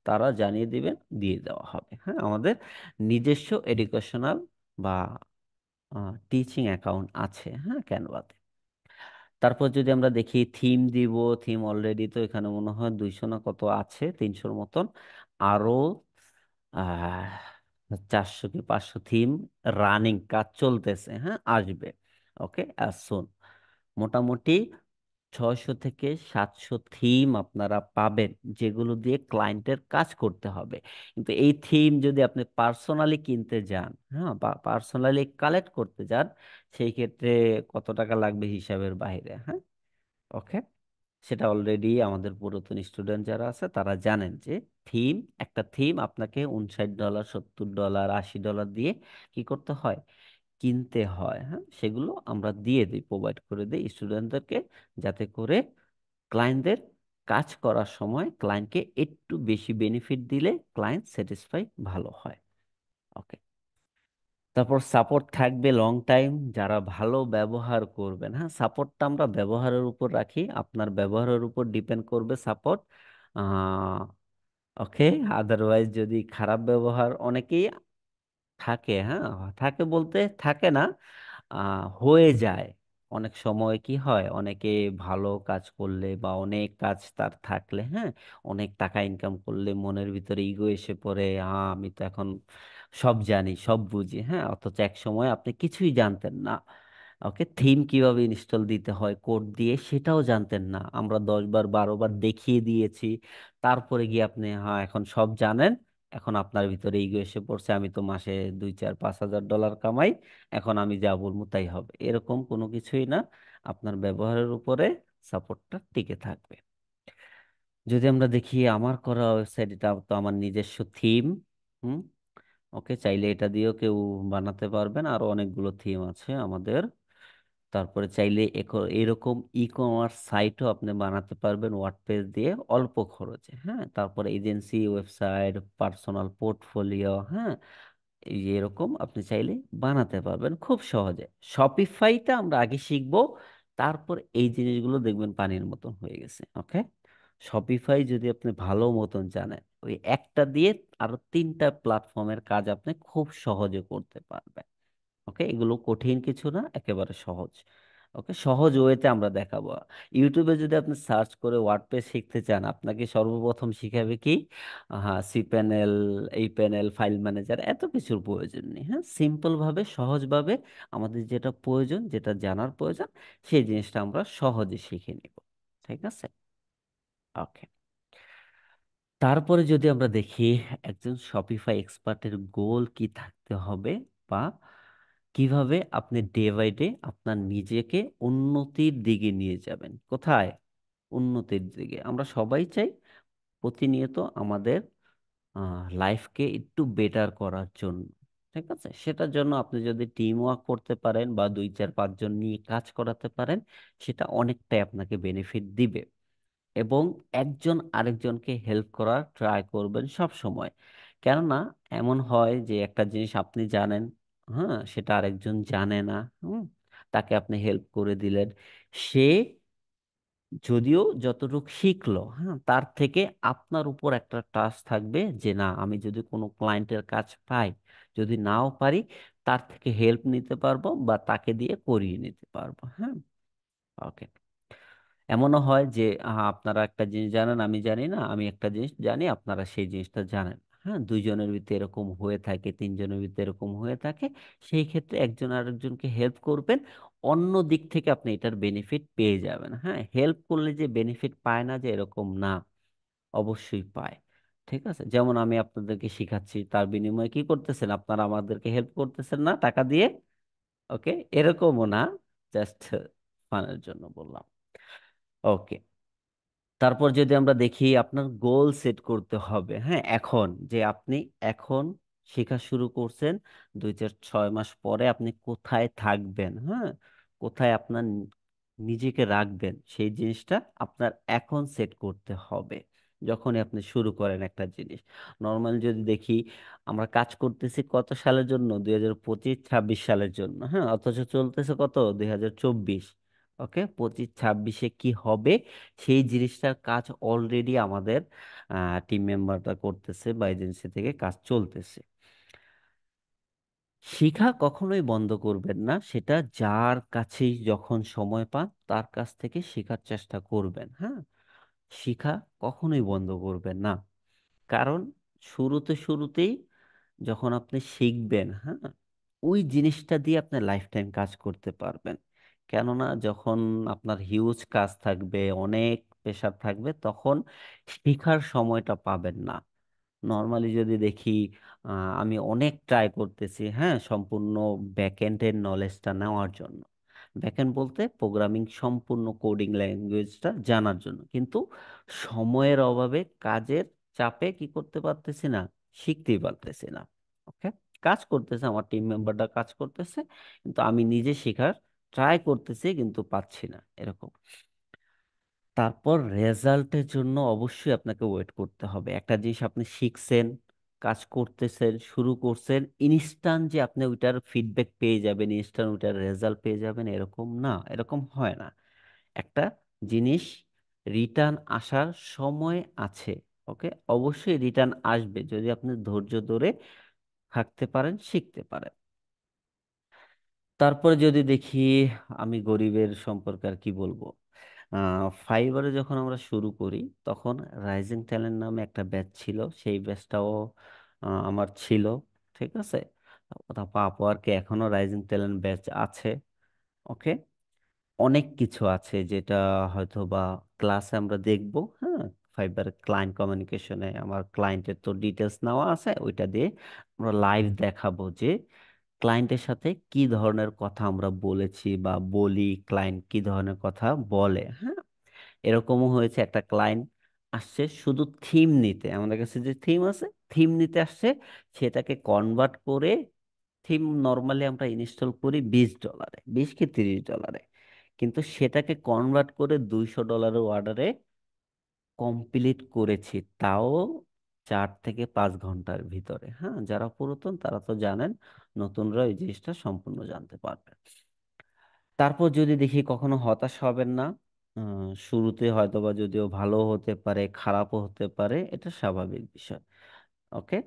তারা জানিয়ে দিবেন, দিয়ে দেওয়া হবে। হ্যাঁ, আমাদের নিজস্ব এডুকেশনাল বা টিচিং অ্যাকাউন্ট আছে, হ্যাঁ, ক্যানভাতে। তারপর যদি আমরা দেখি থিম দিব, থিম অলরেডি তো এখানে মনে হয় 200 না কত আছে, 300-র মতন। আরো 400 কি 500 থিম রানিং কাজ চলতেছে, হ্যাঁ, আসবে। ওকে, অ্যাজ সুন মোটামুটি 600 থেকে 700 থিম আপনারা পাবেন, যেগুলো দিয়ে ক্লায়েন্টের কাজ করতে হবে। কিন্তু এই থিম যদি আপনি পার্সোনালি কিনতে যান, হ্যাঁ, বা পার্সোনালি কালেক্ট করতে যান, সেই ক্ষেত্রে কত টাকা লাগবে হিসাবের বাইরে, হ্যাঁ। ওকে, সেটা অলরেডি আমাদের পুরাতন স্টুডেন্ট যারা আছে তারা জানেন যে থিম, একটা থিম আপনাকে $59, $70, $80 দিয়ে কি করতে হয়, কিনতে হয়, হ্যাঁ। সেগুলো আমরা দিয়ে দিই, প্রোভাইড করে দিই স্টুডেন্টদেরকে, যাতে করে ক্লায়েন্টদের কাজ করার সময় ক্লায়েন্টকে একটু বেশি বেনিফিট দিলে ক্লায়েন্ট স্যাটিসফাই ভালো হয়। ওকে, তারপর সাপোর্ট থাকবে লং টাইম, যারা ভালো ব্যবহার করবেন, হ্যাঁ। সাপোর্টটা আমরা ব্যবহারের উপর রাখি, আপনার ব্যবহারের উপর ডিপেন্ড করবে সাপোর্ট। ওকে, আদারওয়াইজ যদি খারাপ ব্যবহার অনেকেই থাকে, হ্যাঁ, থাকে বলতে থাকে না, হয়ে যায়। অনেক সময় কি হয়, অনেকে ভালো কাজ করলে বা অনেক কাজ তার থাকলে, হ্যাঁ, অনেক টাকা ইনকাম করলে মনের ভিতরে ইগো এসে পড়ে, আমি তো এখন সব জানি, সব বুঝি, হ্যাঁ, অথচ এক সময় আপনি কিছুই জানতেন না। ওকে, থিম কিভাবে ইনস্টল দিতে হয় কোড দিয়ে সেটাও জানতেন না, আমরা 10 বার 12 বার দেখিয়ে দিয়েছি। তারপরে গিয়ে আপনি হ্যাঁ এখন সব জানেন। এখন আপনার ভিতরে ইগো এসে পড়ছে, আমি তো মাসে 2 4 5 হাজার ডলার কামাই, এখন আমি যা বলবো তাই হবে, এরকম কোনো কিছুই না। আপনার ব্যবহারের উপরে সাপোর্টটা টিকে থাকবে। যদি আমরা দেখি আমার করা ওয়েবসাইট, এটা তো আমার নিজস্ব থিম। হুম, ওকে, চাইলে এটা দিয়েও কেউ বানাতে পারবেন, আরো অনেকগুলো থিম আছে আমাদের। তারপরে চাইলে এরকম ই কমার্স সাইটও আপনি বানাতে পারবেন ওয়ার্ডপ্রেস দিয়ে অল্প খরচে, হ্যাঁ। তারপরে এজেন্সি ওয়েবসাইট, পার্সোনাল পোর্টফোলিও, হ্যাঁ, এই যে এরকম আপনি চাইলে বানাতে পারবেন খুব সহজে। শপিফাইটা আমরা আগে শিখবো, তারপর এই জিনিসগুলো দেখবেন পানির মতন হয়ে গেছে। ওকে, শপিফাই যদি আপনি ভালো মতন জানেন, ওই একটা দিয়ে আরো 3টা প্ল্যাটফর্মের কাজ আপনি খুব সহজে করতে পারবেন। ওকে, এগুলো কঠিন কিছু না, একেবারে সহজ। ওকে, সহজ ওয়েতে আমরা দেখাবো। ইউটিউবে যদি আপনি সার্চ করে ওয়ার্ডপ্রেস শিখতে চান, আপনাকে সর্বপ্রথম শিখাবে কি, হ্যাঁ, সি প্যানেল, এই প্যানেল, ফাইল ম্যানেজার, এত কিছুর প্রয়োজন নেই, হ্যাঁ। সিম্পল ভাবে সহজভাবে আমাদের যেটা প্রয়োজন, যেটা জানার প্রয়োজন, সেই জিনিসটা আমরা সহজে শিখে নিব। ঠিক আছে, ওকে। তারপরে যদি আমরা দেখি একজন শপিফাই এক্সপার্টের গোল কি থাকতে হবে, বা কিভাবে আপনি ডে বাই ডে আপনার নিজেকে উন্নতির দিকে নিয়ে যাবেন। কোথায়? উন্নতির দিকে। আমরা সবাই চাই প্রতিনিয়ত আমাদের লাইফকে একটু বেটার করার জন্য। ঠিক আছে, সেটার জন্য আপনি যদি টিম ওয়ার্ক করতে পারেন বা 2 4 5 জন নিয়ে কাজ করাতে পারেন, সেটা অনেকটাই আপনাকে বেনিফিট দিবে। এবং একজন আরেকজনকে হেল্প করার ট্রাই করবেন সব সময়। কেননা এমন হয় যে একটা জিনিস আপনি জানেন, হ্যাঁ, সেটা আরেকজন জানে না। হুম, তাকে আপনি হেল্প করে দিলেন, সে যদিও যতটুকু শিখলো, হ্যাঁ, তার থেকে আপনার উপর একটা ট্রাস্ট থাকবে যে না, আমি যদি কোনো ক্লায়েন্টের কাজ পাই, যদি নাও পারি, তার থেকে হেল্প নিতে পারবো বা তাকে দিয়ে করিয়ে নিতে পারবো। হ্যাঁ, ওকে। এমনও হয় যে আপনারা একটা জিনিস জানেন, আমি জানি না, আমি একটা জিনিস জানি, আপনারা সেই জিনিসটা জানেন। হ্যাঁ, 2 জনের ভিতরে এরকম হয়ে থাকে, 3 জনের ভিতরে এরকম হয়ে থাকে। সেই ক্ষেত্রে একজন আরেকজনকে হেল্প করবেন, অন্য দিক থেকে আপনি এটার বেনিফিট পেয়ে যাবেন। হ্যাঁ, হেল্প করলে যে বেনিফিট পায় না যে এরকম না, অবশ্যই পায়। ঠিক আছে, যেমন আমি আপনাদেরকে শিখাচ্ছি, তার বিনিময়ে কি করতেছেন? আপনারা আমাদেরকে হেল্প করতেছেন না টাকা দিয়ে। ওকে, এরকমও না, জাস্ট ফানের জন্য বললাম। ওকে। তারপর যদি আমরা দেখি, আপনার গোল সেট করতে হবে। হ্যাঁ, এখন যে আপনি এখন শেখা শুরু করছেন, 2 4 6 মাস পরে আপনি কোথায় থাকবেন, হ্যাঁ, কোথায় আপনার নিজেকে রাখবেন, সেই জিনিসটা আপনার এখন সেট করতে হবে। যখনই আপনি শুরু করেন একটা জিনিস, নর্মাল যদি দেখি, আমরা কাজ করতেছি কত সালের জন্য? 2025 26 সালের জন্য। হ্যাঁ, অথচ চলতেছে কত? 2024। ওকে, 25 26-এ কি হবে সেই জিনিসটার কাজ অলরেডি আমাদের টিম মেম্বাররা করতেছে বা এজেন্সি থেকে কাজ চলতেছে। শিখা কখনোই বন্ধ করবেন না, সেটা যার কাছেই যখন সময় পান তার কাছ থেকে শেখার চেষ্টা করবেন। হ্যাঁ, শিখা কখনোই বন্ধ করবেন না। কারণ শুরুতেই যখন আপনি শিখবেন, হ্যাঁ, ওই জিনিসটা দিয়ে আপনি লাইফ টাইম কাজ করতে পারবেন। কেননা যখন আপনার হিউজ কাজ থাকবে, অনেক প্রেশার থাকবে, তখন শেখার সময়টা পাবেন না। নর্মালি যদি দেখি, আমি অনেক ট্রাই করতেছি, হ্যাঁ, সম্পূর্ণ ব্যাকএন্ডের নলেজটা নেওয়ার জন্য। ব্যাকএন্ড বলতে প্রোগ্রামিং, সম্পূর্ণ কোডিং ল্যাঙ্গুয়েজটা জানার জন্য, কিন্তু সময়ের অভাবে, কাজের চাপে কি করতে পারতেছি না, শিখতেই পারতেছি না। ওকে, কাজ করতেছে, আমার টিম মেম্বাররা কাজ করতেছে, কিন্তু আমি নিজে শেখার ট্রাই করতেছি কিন্তু পাচ্ছি না, এরকম। তারপর রেজাল্টের জন্য অবশ্যই আপনাকে ওয়েট করতে হবে। একটা জিনিস আপনি শিখছেন, কাজ করতেছেন, শুরু করছেন, ইনস্ট্যান্ট যে আপনি ওইটার ফিডব্যাক পেয়ে যাবেন, ইনস্ট্যান্ট ওইটার রেজাল্ট পেয়ে যাবেন, এরকম না, এরকম হয় না। একটা জিনিস রিটার্ন আসার সময় আছে। ওকে, অবশ্যই রিটার্ন আসবে যদি আপনি ধৈর্য ধরে থাকতে পারেন, শিখতে পারেন। তারপরে যদি দেখি, আমি গরিবের সম্পর্কে আর কি বলবো। ফাইবারে যখন আমরা শুরু করি, তখন রাইজিং ট্যালেন্ট নামে একটা ব্যাচ ছিল, সেই ব্যাচটাও আমার ছিল। ঠিক আছে, আপওয়ার্কে এখনো রাইজিং ট্যালেন্ট ব্যাচ আছে। ওকে, অনেক কিছু আছে যেটা হয়তো বা ক্লাসে আমরা দেখবো। হ্যাঁ, ফাইবার ক্লায়েন্ট কমিউনিকেশনে আমার ক্লায়েন্টের তো ডিটেলস নেওয়া আছে, ওইটা দিয়ে আমরা লাইভ দেখাবো যে ক্লায়েন্টের সাথে কি ধরনের কথা আমরা বলেছি বা বলি, ক্লায়েন্ট কি ধরনের কথা বলে। হ্যাঁ, এরকমও হয়েছে, একটা ক্লায়েন্ট আসছে শুধু থিম নিতে, আমাদের কাছে যে থিম আছে, থিম নিতে আসছে, সেটাকে কনভার্ট করে, থিম নর্মালি আমরা ইনস্টল করি $20, 20 কি $30, কিন্তু সেটাকে কনভার্ট করে $200 অর্ডারে কমপ্লিট করেছি, তাও 4 থেকে 5 ঘন্টার ভিতরে। হ্যাঁ, যারা পুরাতন তারা তো জানেন, নতুনরা এই জিনিসটা সম্পূর্ণ জানতে পারবে। তারপর যদি দেখি, কখনো হতাশ হবেন না। শুরুতে হয়তোবা যদিও ভালো হতে পারে, খারাপও হতে পারে, এটা স্বাভাবিক বিষয়। ওকে,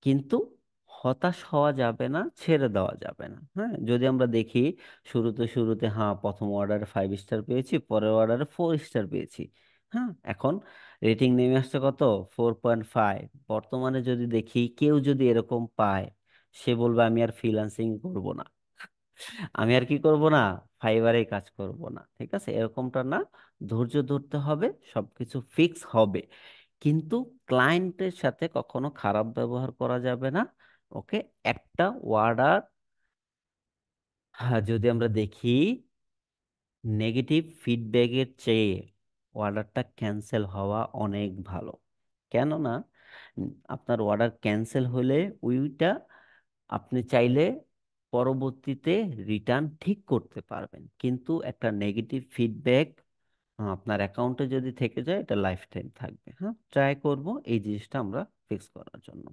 কিন্তু হতাশ হওয়া যাবে না, ছেড়ে দেওয়া যাবে না। হ্যাঁ, যদি আমরা দেখি, শুরুতে হ্যাঁ, প্রথম অর্ডারে 5 স্টার পেয়েছি, পরের অর্ডারে 4 স্টার পেয়েছি। হ্যাঁ, এখন রেটিং নেমে আসছে কত? 4.5। বর্তমানে যদি দেখি, কেউ যদি এরকম পায়, সে বলবে আমি আর ফ্রিল্যান্সিং করব না, আমি আর কি করব না, ফাইবারে কাজ করব না। ঠিক আছে, এরকমটা না, ধৈর্য ধরতে হবে, সবকিছু ফিক্স হবে। কিন্তু ক্লায়েন্টের সাথে কখনো খারাপ ব্যবহার করা যাবে না। ওকে, একটা অর্ডার যদি আমরা দেখি নেগেটিভ ফিডব্যাকের চেয়ে অর্ডারটা ক্যান্সেল হওয়া অনেক ভালো। কেননা আপনার অর্ডার ক্যান্সেল হলে ওইটা আপনি চাইলে পরবর্তীতে রিটার্ন ঠিক করতে পারবেন, কিন্তু একটা নেগেটিভ ফিডব্যাক আপনার অ্যাকাউন্টে যদি থেকে যায় এটা লাইফ টাইম থাকবে। হ্যাঁ, ট্রাই করব এই জিনিসটা আমরা ফিক্স করার জন্য।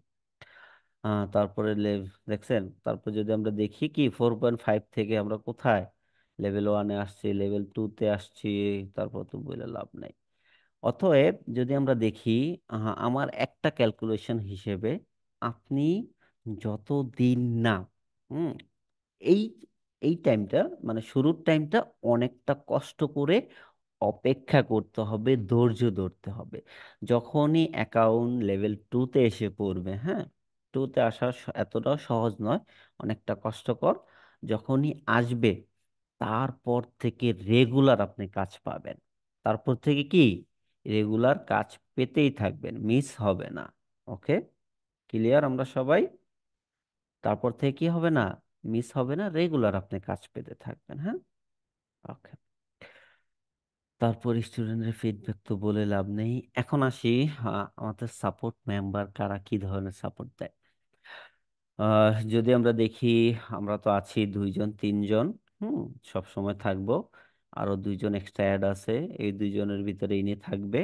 তারপরে দেখছেন, তারপর যদি আমরা দেখি কি 4.5 থেকে আমরা কোথায় লেভেল 1-এ আসছি, লেভেল 2-তে আসছি, তারপর তো বলে লাভ নাই। অতএব যদি আমরা দেখি, আমার একটা ক্যালকুলেশন হিসেবে আপনি যত দিন না হুম এই এই টাইমটা মানে শুরুর টাইমটা অনেকটা কষ্ট করে অপেক্ষা করতে হবে, ধৈর্য ধরতে হবে। যখনই অ্যাকাউন্ট লেভেল 2-তে এসে পড়বে, হ্যাঁ, 2-তে আসা এতটাও সহজ নয়, অনেকটা কষ্টকর। যখনই আসবে তারপর থেকে রেগুলার আপনি কাজ পাবেন। তারপর থেকে কি রেগুলার কাজ পেতেই থাকবেন, মিস হবে না। ওকে, ক্লিয়ার আমরা সবাই? তারপর থেকে কি হবে না, মিস হবে না, রেগুলার আপনি কাজ পেতে থাকবেন। হ্যাঁ, ওকে। তারপর স্টুডেন্টের ফিডব্যাক তো বলে লাভ নেই। এখন আসি আমাদের সাপোর্ট মেম্বার কারা কি ধরনের সাপোর্ট দেয়। যদি আমরা দেখি, আমরা তো আছি 2-3 জন। হুম, সব সময় থাকবো। আরো 2 জন এক্সট্রা অ্যাড আছে, এই 2 জনের ভিতরে ইনি থাকবে।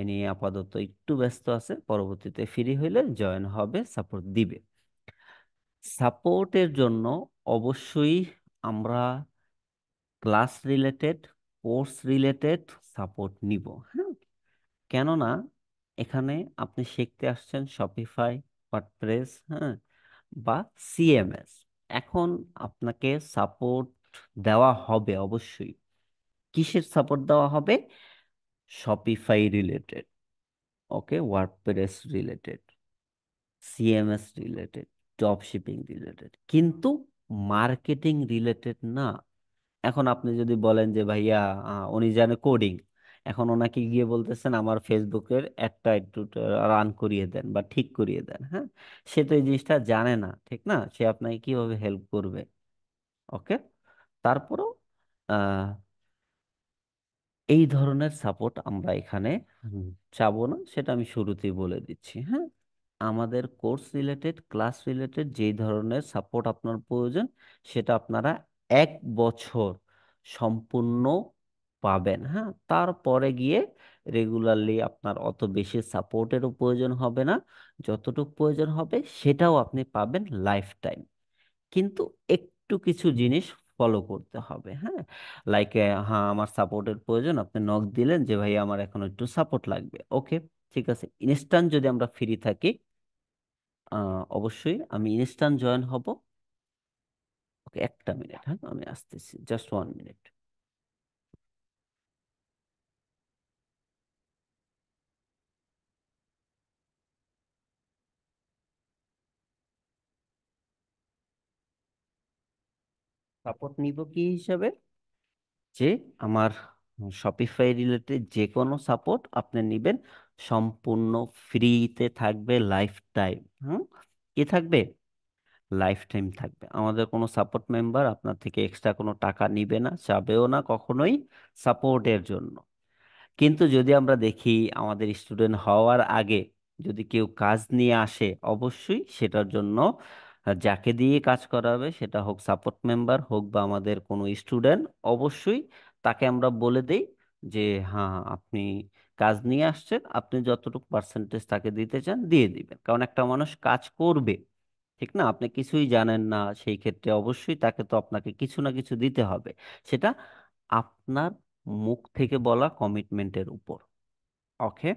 ইনি আপাতত একটু ব্যস্ত আছে, পরবর্তীতে ফ্রি হইলে জয়েন হবে, সাপোর্ট দিবে। সাপোর্টের জন্য অবশ্যই আমরা class related, course related support নিব। হ্যাঁ, কেননা এখানে আপনি শিখতে আসছেন শপিফাই, ওয়ার্ডপ্রেস, হ্যাঁ, বা সিএমএস। এখন আপনাকে সাপোর্ট দেওয়া হবে অবশ্যই। কিসের সাপোর্ট দেওয়া হবে? Shopify related, okay, WordPress related, CMS related, drop shipping related, কিন্তু মার্কেটিং রিলেটেড না। এখন আপনি যদি বলেন যে ভাইয়া উনি জানে কোডিং, এখন ওনাকে গিয়ে বলতেছেন আমার ফেসবুকের একটা একটু রান করিয়ে দেন বা ঠিক করিয়ে দেন, হ্যাঁ, সে তো এই জিনিসটা জানে না, ঠিক না? সে আপনাকে কিভাবে হেল্প করবে? ওকে, তারপরও আহ এই ধরনের সাপোর্ট আমরা এখানে চাবো না, সেটা আমি শুরুতেই বলে দিচ্ছি। হ্যাঁ, আমাদের কোর্স রিলেটেড, ক্লাস রিলেটেড যেই ধরনের সাপোর্ট আপনার প্রয়োজন, সেটা আপনারা 1 বছর সম্পূর্ণ পাবেন। হ্যাঁ, তারপরে গিয়ে রেগুলারলি আপনার অত বেশি সাপোর্টেরও প্রয়োজন হবে না। যতটুকু প্রয়োজন হবে সেটাও আপনি পাবেন লাইফ টাইম। কিন্তু একটু কিছু জিনিস ফলো করতে হবে। হ্যাঁ, লাইক, হ্যাঁ আমার সাপোর্টের প্রয়োজন, আপনি নক দিলেন যে ভাই আমার এখন একটু সাপোর্ট লাগবে, ওকে, ঠিক আছে। ইনস্ট্যান্ট যদি আমরা ফ্রি থাকি, অবশ্যই আমি ইনস্ট্যান্ট জয়েন হব। ওকে, একটা মিনিট, হ্যাঁ আমি আসতেছি, জাস্ট 1 মিনিট। সাপোর্ট নিব কি হিসাবে? যে আমার শপিফাই রিলেটেড যে কোনো সাপোর্ট আপনি নিবেন, সম্পূর্ণ ফ্রিতে থাকবে লাইফ টাইম। হুম, কি থাকবে? লাইফ টাইম থাকবে। আমাদের কোনো সাপোর্ট মেম্বার আপনার থেকে এক্সট্রা কোনো টাকা নিবে না, চাবেও না কখনোই সাপোর্টের জন্য। কিন্তু যদি আমরা দেখি আমাদের স্টুডেন্ট হওয়ার আগে যদি কেউ কাজ নিয়ে আসে, অবশ্যই সেটার জন্য যাকে দিয়ে কাজ করাবে, সেটা হোক সাপোর্ট মেম্বার হোক বা আমাদের কোনো স্টুডেন্ট, অবশ্যই তাকে আমরা বলে দেই যে হ্যাঁ আপনি কাজ নিয়ে আসছেন, আপনি যতটুকু পার্সেন্টেজ তাকে দিতে চান দিয়ে দিবেন। কারণ একটা মানুষ কাজ করবে, ঠিক না? আপনি কিছুই জানেন না, সেই ক্ষেত্রে অবশ্যই তাকে তো আপনাকে কিছু না কিছু দিতে হবে। সেটা আপনার মুখ থেকে বলা কমিটমেন্টের উপর। ওকে,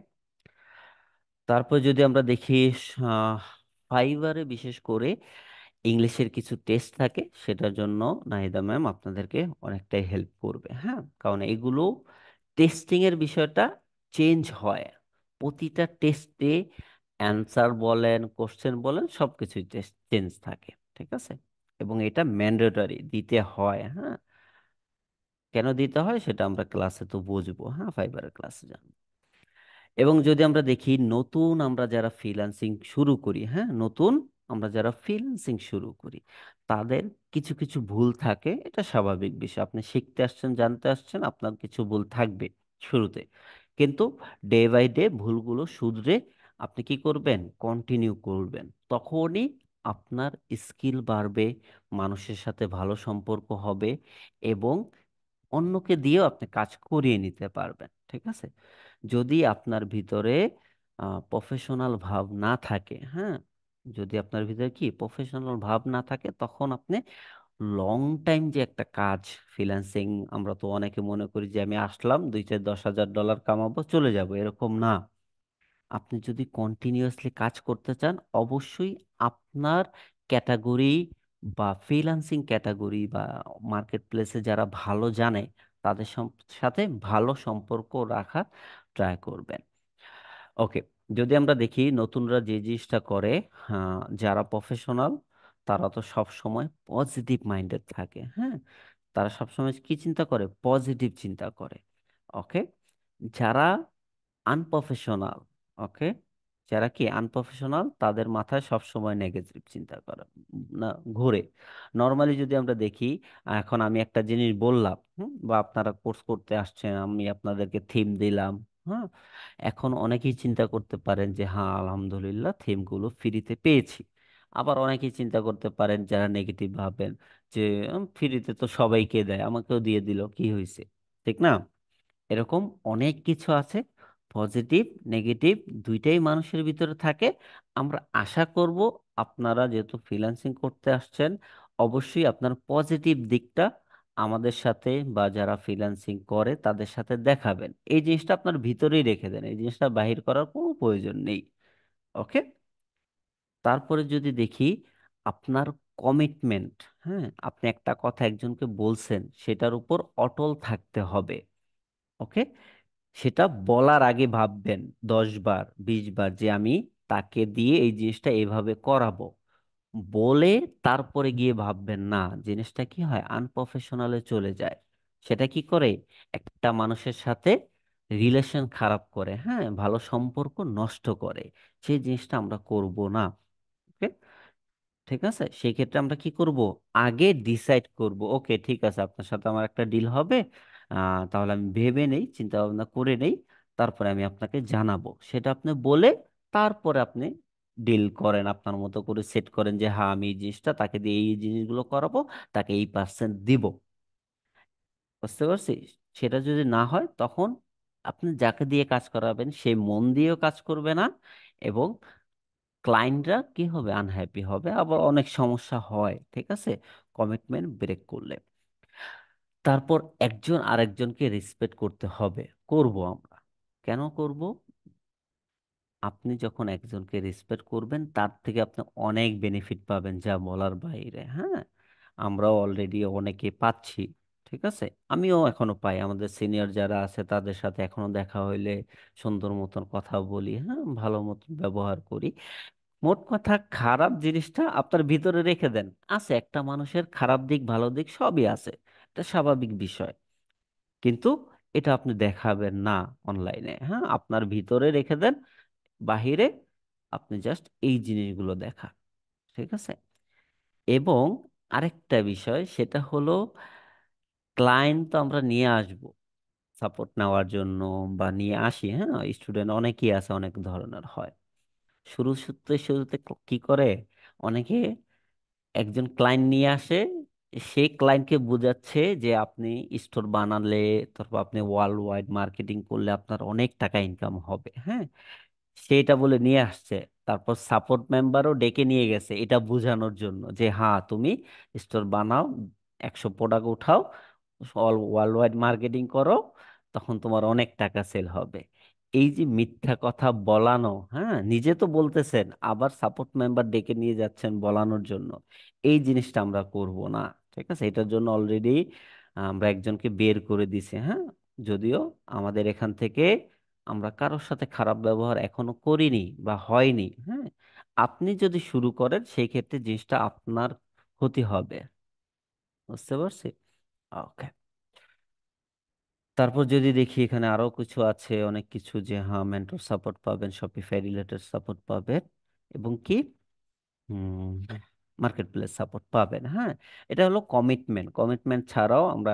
তারপর যদি আমরা দেখি, আহ, ফাইবারে বিশেষ করে ইংলিশের কিছু টেস্ট থাকে, সেটার জন্য নাহিদা ম্যাম আপনাদেরকে অনেকটাই হেল্প করবে। হ্যাঁ, কারণ এগুলো টেস্টিং এর বিষয়টা চেঞ্জ হয় প্রতিটা টেস্টে, অ্যান্সার বলেন, কোশ্চেন বলেন, সবকিছুই টেস্ট চেঞ্জ থাকে, ঠিক আছে? এবং এটা ম্যান্ডেটরি দিতে হয়। হ্যাঁ, কেন দিতে হয় সেটা আমরা ক্লাসে তো বুঝবো, হ্যাঁ ফাইবারের ক্লাসে জানবো। এবং যদি আমরা দেখি নতুন আমরা যারা ফ্রিল্যান্সিং শুরু করি, হ্যাঁ, নতুন আমরা যারা ফ্রিল্যান্সিং শুরু করি, তাদের কিছু কিছু ভুল থাকে। এটা স্বাভাবিক বিষয়, আপনি শিখতে আসছেন, জানতে আসছেন, আপনার কিছু ভুল থাকবে শুরুতে। কিন্তু ডে বাই ডে ভুলগুলো শুধরে আপনি কি করবেন, কন্টিনিউ করবেন। তখনই আপনার স্কিল বাড়বে, মানুষের সাথে ভালো সম্পর্ক হবে, এবং অন্যকে দিয়েও আপনি কাজ করিয়ে নিতে পারবেন। ঠিক আছে? যদি আপনার ভিতরে প্রফেশনাল ভাব না থাকে, হ্যাঁ, যদি আপনার ভিতরে কি প্রফেশনাল ভাব না থাকে, তখন আপনি লং টাইম যে একটা কাজ, ফ্রিল্যান্সিং, আমরা তো অনেকে মনে করি যে আমি আসলাম 2-4 10,000 ডলার কামাবো চলে যাব, এরকম না। আপনি যদি কন্টিনিউয়াসলি কাজ করতে চান, অবশ্যই আপনার ক্যাটাগরি বা ফ্রিল্যান্সিং ক্যাটাগরি বা মার্কেট প্লেসে যারা ভালো জানে তাদের সাথে ভালো সম্পর্ক রাখার ট্রাই করবেন। ওকে, যদি আমরা দেখি নতুনরা যে জিনিসটা করে, যারা প্রফেশনাল তারা তো সব সময় পজিটিভ মাইন্ডেড থাকে, হ্যাঁ, তারা সবসময় কি চিন্তা করে, পজিটিভ চিন্তা করে। ওকে, যারা আনপ্রফেশনাল, ওকে, যারা কি আনপ্রফেশনাল তাদের মাথায় সব সময় নেগেটিভ চিন্তা করে, না, ঘুরে। নর্মালি যদি আমরা দেখি, এখন আমি একটা জিনিস বললাম, বা আপনারা কোর্স করতে আসছেন, আমি আপনাদেরকে থিম দিলাম, হ্যাঁ, এখন অনেকেই চিন্তা করতে পারেন যে হ্যাঁ আলহামদুলিল্লাহ থিমগুলো ফ্রিতে পেয়েছি। আবার অনেকেই চিন্তা করতে পারেন যারা নেগেটিভ ভাবেন যে ফ্রিতে তো সবাইকে দেয়, আমাকেও দিয়ে দিল, কি হয়েছে? ঠিক না? এরকম অনেক কিছু আছে, পজিটিভ নেগেটিভ দুইটাই মানুষের ভিতরে থাকে। আমরা আশা করব আপনারা যেহেতু ফ্রিল্যান্সিং করতে আসছেন, অবশ্যই আপনার পজিটিভ দিকটা আমাদের সাথে বা যারা ফ্রিল্যান্সিং করে তাদের সাথে দেখাবেন। এই জিনিসটা আপনার ভিতরেই রেখে দেন, এই জিনিসটা বাহির করার কোনো প্রয়োজন নেই। ওকে, তারপরে যদি দেখি আপনার কমিটমেন্ট, হ্যাঁ, আপনি একটা কথা একজনকে বলছেন সেটার উপর অটল থাকতে হবে। ওকে, সেটা বলার আগে ভাববেন 10 বার 20 বার যে আমি তাকে দিয়ে এই জিনিসটা এভাবে করাবো, বলে তারপরে গিয়ে ভাববেন না। জিনিসটা কি হয়, আনপ্রফেশনালে চলে যায়। সেটা কি করে, একটা মানুষের সাথে রিলেশন খারাপ করে, হ্যাঁ, ভালো সম্পর্ক নষ্ট করে। সেই জিনিসটা আমরা করব না। ওকে, ঠিক আছে, সেই ক্ষেত্রে আমরা কি করব, আগে ডিসাইড করব, ওকে ঠিক আছে আপনার সাথে আমার একটা ডিল হবে, তাহলে আমি ভেবে নেই, চিন্তা ভাবনা করে নেই, তারপরে আমি আপনাকে জানাবো, সেটা আপনি বলে তারপরে আপনি ডিল করেন, আপনার মতো করে সেট করেন যে হ্যাঁ আমি এই জিনিসটা তাকে দিয়ে এই জিনিসগুলো করাবো, তাকে এই পার্সেন্ট দিব। বুঝতে পারছি? সেটা যদি না হয় তখন আপনি যাকে দিয়ে কাজ করাবেন সে মন দিয়েও কাজ করবে না, এবং ক্লায়েন্টরা কি হবে, আনহ্যাপি হবে, আবার অনেক সমস্যা হয়। ঠিক আছে? কমিটমেন্ট ব্রেক করলে। তারপর একজন আরেকজনকে রেসপেক্ট করতে হবে, করব আমরা। কেন করব? আপনি যখন একজনকে রেসপেক্ট করবেন তার থেকে আপনি অনেক বেনিফিট পাবেন যা বলার বাইরে, হ্যাঁ, আমরাও অলরেডি অনেকে পাচ্ছি। ঠিক আছে, আমিও এখনো পাই, আমাদের সিনিয়র যারা আছে তাদের সাথে এখনো দেখা হইলে সুন্দর মতন কথা বলি, হ্যাঁ, ভালো মতন ব্যবহার করি। মোট কথা, খারাপ জিনিসটা আপনার ভিতরে রেখে দেন। আছে একটা মানুষের খারাপ দিক ভালো দিক সবই আছে, এটা স্বাভাবিক বিষয়। কিন্তু এটা আপনি দেখাবেন না অনলাইনে, হ্যাঁ, আপনার ভিতরে রেখে দেন। বাহিরে আপনি জাস্ট এই জিনিসগুলো দেখা। ঠিক আছে? এবং আরেকটা বিষয় সেটা হলো, ক্লায়েন্ট তো আমরা নিয়ে আসব সাপোর্ট নেওয়ার জন্য, বা নিয়ে আসি, হ্যাঁ, স্টুডেন্ট অনেকেই আছে, অনেক ধরনের হয়। শুরুতে শুরুতে কি করে, অনেকে একজন ক্লায়েন্ট নিয়ে আসে, সেই ক্লায়েন্টকে বোঝাচ্ছে যে আপনি স্টোর বানালে, তারপর আপনি ওয়ার্ল্ড ওয়াইড মার্কেটিং করলে আপনার অনেক টাকা ইনকাম হবে, হ্যাঁ, সেটা বলে নিয়ে আসছে। তারপর সাপোর্ট মেম্বারও ডেকে নিয়ে গেছে এটা বোঝানোর জন্য যে হ্যাঁ তুমি স্টোর বানাও, 100 প্রোডাক্ট উঠাও, অল ওয়ার্ল্ড ওয়াইড মার্কেটিং করো, তখন তোমার অনেক টাকা সেল হবে। এই যে মিথ্যা কথা বলানো, হ্যাঁ, নিজে তো বলতেছেন আবার সাপোর্ট মেম্বার ডেকে নিয়ে যাচ্ছেন বলানোর জন্য, এই জিনিসটা আমরা করব না। ঠিক আছে, এটার জন্য অলরেডি আমরা একজনকে বের করে দিছি, হ্যাঁ। যদিও আমাদের এখান থেকে আমরা কারোর সাথে খারাপ ব্যবহার এখনো করিনি বা হয়নি, হ্যাঁ। আপনি যদি শুরু করেন সেই ক্ষেত্রে জিনিসটা আপনার ক্ষতি হবে। বুঝতে পারছি? ওকে। তারপর যদি দেখি এখানে আরো কিছু আছে, অনেক কিছু, যে হ্যাঁ মেন্টর সাপোর্ট পাবেন, শপিফাই রিলেটেড সাপোর্ট পাবেন, এবং কি মার্কেট প্লেস সাপোর্ট পাবেন। হ্যাঁ, এটা হলো কমিটমেন্ট। কমিটমেন্ট ছাড়াও আমরা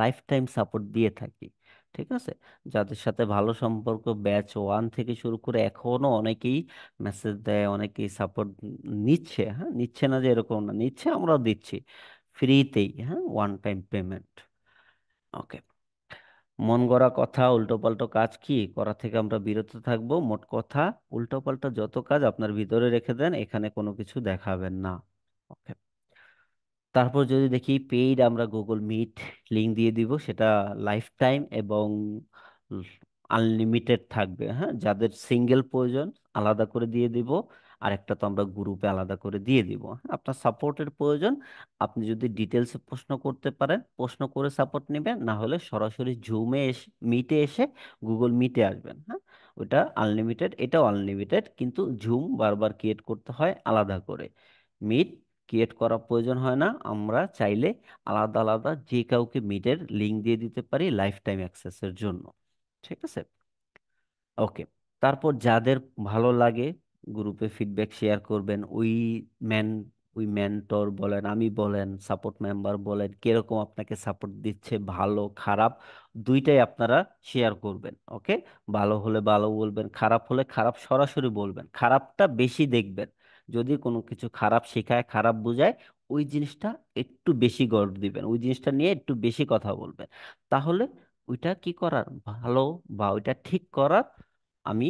লাইফ টাইম সাপোর্ট দিয়ে থাকি। ঠিক আছে, যাদের সাথে ভালো সম্পর্ক ব্যাচ ওয়ান থেকে শুরু করে এখনো অনেকেই মেসেজ দেয়, অনেকেই সাপোর্ট নিচ্ছে। হ্যাঁ, নিচ্ছে না যে এরকম না, নিচ্ছে, আমরাও দিচ্ছি ফ্রিতেই। হ্যাঁ, ওয়ান টাইম পেমেন্ট। ওকে। মন গড়া কথা, উল্টোপাল্টা কাজ কি করা থেকে আমরা বিরত থাকবো। মোট কথা, উল্টোপাল্টা যত কাজ আপনার ভিতরে রেখে দেন, এখানে কোনো কিছু দেখাবেন না। ওকে। তারপর যদি দেখি পেইড, আমরা গুগল মিট লিংক দিয়ে দিব, সেটা লাইফ টাইম এবং আনলিমিটেড থাকবে। হ্যাঁ, যাদের সিঙ্গেল প্রয়োজন আলাদা করে দিয়ে দিব, আর একটা তো আমরা গ্রুপে আলাদা করে দিয়ে দিব। হ্যাঁ, আপনার সাপোর্টের প্রয়োজন, আপনি যদি ডিটেলসে প্রশ্ন করতে পারেন, প্রশ্ন করে সাপোর্ট নেবেন, না হলে সরাসরি জুমে এসে, মিটে এসে, গুগল মিটে আসবেন। হ্যাঁ, ওটা আনলিমিটেড, এটাও আনলিমিটেড, কিন্তু জুম বারবার ক্রিয়েট করতে হয় আলাদা করে। মিট ক্রিয়েট করার প্রয়োজন হয় না, আমরা চাইলে আলাদা আলাদা যে কাউকে মিটের লিংক দিয়ে দিতে পারি লাইফ টাইম অ্যাক্সেসের জন্য। ঠিক আছে। ওকে। তারপর যাদের ভালো লাগে গ্রুপে ফিডব্যাক শেয়ার করবেন। ম্যান ওই মেন্টর বলেন, আমি বলেন, সাপোর্ট মেম্বার বলেন, কিরকম আপনাকে সাপোর্ট দিচ্ছে, ভালো খারাপ দুইটাই আপনারা শেয়ার করবেন। ওকে। ভালো হলে ভালো বলবেন, খারাপ হলে খারাপ সরাসরি বলবেন, খারাপটা বেশি দেখবেন। যদি কোনো কিছু খারাপ শেখায়, খারাপ বোঝায়, ওই জিনিসটা একটু বেশি গড় দিবেন, ওই জিনিসটা নিয়ে একটু বেশি কথা বলবেন। তাহলে ওইটা কি করার ভালো, বা ওইটা ঠিক করার, আমি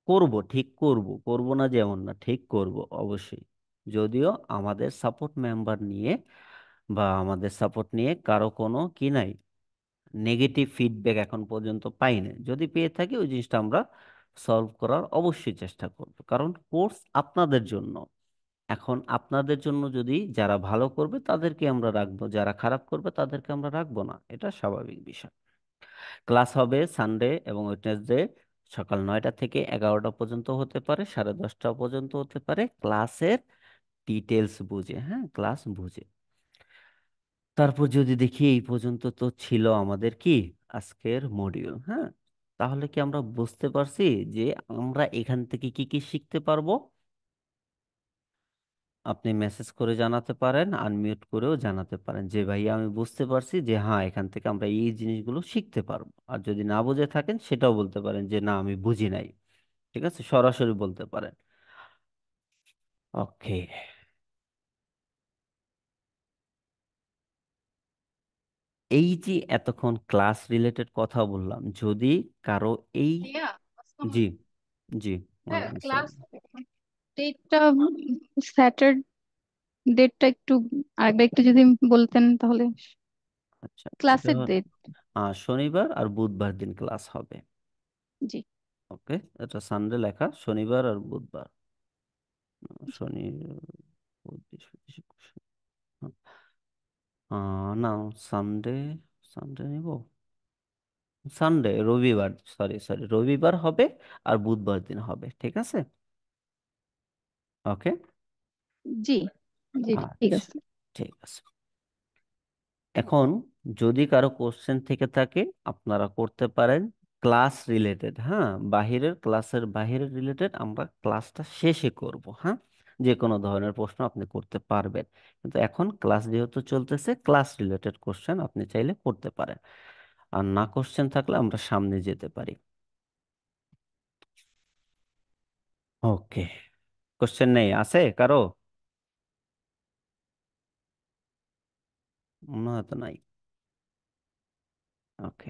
করব, ঠিক করব, করব না যেমন না, ঠিক করব অবশ্যই। যদিও আমাদের সাপোর্ট মেম্বার নিয়ে বা আমাদের সাপোর্ট নিয়ে কারো কোনো কি নাই, নেগেটিভ ফিডব্যাক এখন পর্যন্ত পাই না। যদি পেয়ে থাকি, ওই জিনিসটা আমরা সলভ করার অবশ্যই চেষ্টা করব, কারণ কোর্স আপনাদের জন্য। এখন আপনাদের জন্য যদি যারা ভালো করবে তাদেরকে আমরা রাখবো, যারা খারাপ করবে তাদেরকে আমরা রাখবো না, এটা স্বাভাবিক বিষয়। ক্লাস হবে সানডে এবং ওয়েডনেসডে সকাল 9টা থেকে 11টা পর্যন্ত হতে পারে, 10:30 পর্যন্ত হতে পারে, ক্লাসের ডিটেলস বুঝে। হ্যাঁ, ক্লাস বুঝে। তারপর যদি দেখি এই পর্যন্ত তো ছিল আমাদের কি আজকের মডিউল। হ্যাঁ, তাহলে কি আমরা বুঝতে পারছি যে আমরা এখান থেকে কি কি শিখতে পারবো? আপনি মেসেজ করে জানাতে পারেন, আনমিউট করেও জানাতে পারেন যে ভাইয়া আমি বুঝতে পারছি, যে হ্যাঁ এখান থেকে আমরা এই জিনিসগুলো শিখতে পারবো। আর যদি না বুঝে থাকেন সেটাও বলতে পারেন যে না আমি বুঝি নাই। ঠিক আছে, সরাসরি বলতে পারেন। ওকে। এই যে এতক্ষণ ক্লাস রিলেটেড কথা বললাম, যদি কারো এই, ভাইয়া, আসসালামু জি, আলাইকুম। জি, হ্যাঁ, ওয়ালাইকুম ক্লাস আসসালাম। ডেটটা, স্যাটার ডেটটা একটু আরেকবার একটু যদি বলতেন তাহলে। আচ্ছা, এটা ক্লাসের ডেট। শনিবার আর বুধবার দিন ক্লাস হবে। জি। ওকে, এটা সানডে লেখা, শনিবার আর বুধবার। শনি, বুধ, বৃহস্পতি, শুক্র, না, সানডে, সানডে নিব, সানডে, রবিবার, সরি সরি, রবিবার হবে আর বুধবার দিন হবে। ঠিক আছে। ওকে। জি। জি, ঠিক আচ্ছা, আছে। ঠিক আছে। এখন যদি কারো কোশ্চেন থেকে থাকে, আপনারা করতে পারেন ক্লাস রিলেটেড। হ্যাঁ, বাহিরের ক্লাসের বাহিরের রিলেটেড আমরা ক্লাসটা শেষে করব। হ্যাঁ, যে কোনো ধরনের প্রশ্ন আপনি করতে পারবেন, কিন্তু এখন ক্লাস যেহেতু চলতেছে, ক্লাস রিলেটেড কোশ্চেন আপনি চাইলে করতে পারেন। আর না কোশ্চেন থাকলে আমরা সামনে যেতে পারি। ওকে। কোশ্চেন নেই, আছে কারো? মনে হয় তো নাই। ওকে।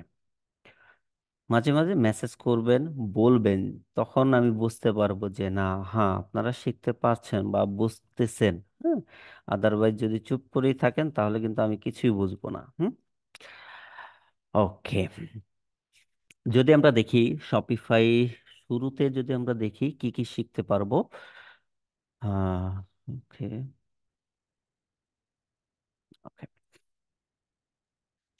মাঝে মাঝে মেসেজ করবেন, বলবেন, তখন আমি বুঝতে পারবো যে না, হ্যাঁ আপনারা শিখতে পারছেন বা বুঝতেছেন। হ্যাঁ, আদারওয়াইজ যদি চুপ করেই থাকেন তাহলে কিন্তু আমি কিছুই বুঝবো না। হুম। ওকে। যদি আমরা দেখি শপিফাই, শুরুতে যদি আমরা দেখি কি কি শিখতে পারবো। ওকে, ওকে।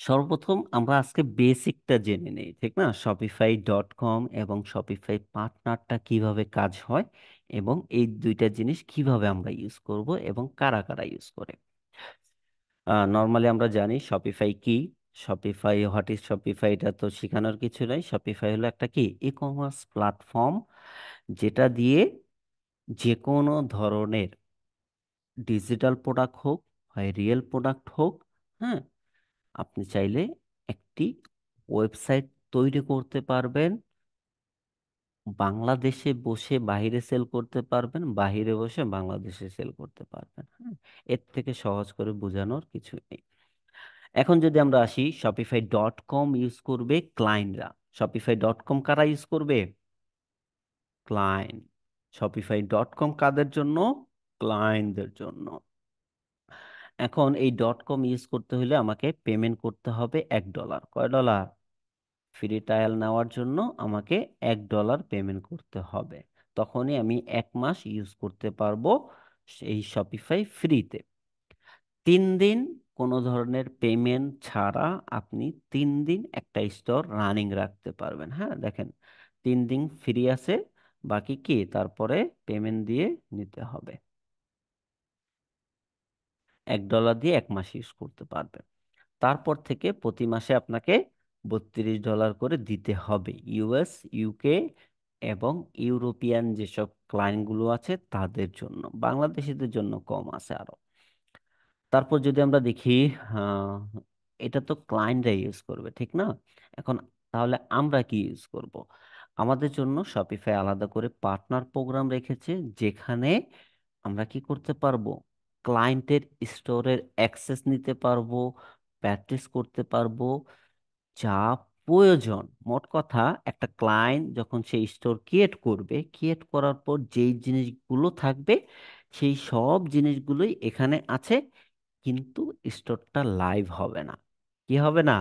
সর্বপ্রথম আমরা আজকে বেসিকটা জেনে নেই, ঠিক না? shopify.com এবং শপিফাই পার্টনারটা কিভাবে কাজ হয়, এবং এই দুইটা জিনিস কিভাবে আমরা ইউজ করব এবং কারা কারা ইউজ করে। নর্মালি আমরা জানি শপিফাই কি। শপিফাই, হোয়াট ইজ শপিফাই, এটা তো শেখানোর কিছু নাই। শপিফাই হলো একটা কি ই কমার্স প্ল্যাটফর্ম, যেটা দিয়ে যে কোনো ধরনের ডিজিটাল প্রোডাক্ট হোক, হয় রিয়েল প্রোডাক্ট হোক, হ্যাঁ, আপনি চাইলে একটি ওয়েবসাইট তৈরি করতে পারবেন। বাংলাদেশে বসে বাইরে সেল করতে পারবেন, বাইরে বসে বাংলাদেশে সেল করতে পারবেন। হ্যাঁ, এর থেকে সহজ করে বোঝানোর কিছু নেই। এখন যদি আমরা আসি, shopify.com ইউজ করবে ক্লায়েন্টরা। shopify.com কারা ইউজ করবে? ক্লায়েন্ট। shopify.com কাদের জন্য? ক্লায়েন্টদের জন্য। এখন এই ডট কম ইউজ করতে হলে আমাকে পেমেন্ট করতে হবে $1। কয় ডলার? ফ্রি ট্রায়াল নেওয়ার জন্য আমাকে $1 পেমেন্ট করতে হবে। তখনই আমি 1 মাস ইউজ করতে পারবো এই শপিফাই ফ্রিতে। 3 দিন কোনো ধরনের পেমেন্ট ছাড়া আপনি 3 দিন একটা স্টোর রানিং রাখতে পারবেন। হ্যাঁ, দেখেন, 3 দিন ফ্রি আছে, বাকি কি তারপরে পেমেন্ট দিয়ে নিতে হবে। $1 দিয়ে 1 মাস ইউজ করতে পারবেন। তারপর থেকে প্রতি মাসে আপনাকে $32 করে দিতে হবে, ইউএস, ইউকে এবং ইউরোপিয়ান যেসব ক্লায়েন্ট গুলো আছে তাদের জন্য। বাংলাদেশিদের জন্য কম আছে আরো। তারপর যদি আমরা দেখি, আহ, এটা তো ক্লায়েন্টরা ইউজ করবে, ঠিক না? এখন তাহলে আমরা কি ইউজ করব? আমাদের জন্য শপিফাই আলাদা করে পার্টনার প্রোগ্রাম রেখেছে, যেখানে আমরা কি করতে পারবো? ক্লায়েন্টের স্টোরের অ্যাক্সেস নিতে পারবো, প্র্যাকটিস করতে পারবো, যা প্রয়োজন। মোট কথা, একটা ক্লায়েন্ট যখন সেই স্টোর ক্রিয়েট করবে, ক্রিয়েট করার পর যেই জিনিসগুলো থাকবে সেই সব জিনিসগুলোই এখানে আছে, কিন্তু স্টোরটা লাইভ হবে না। কি হবে না?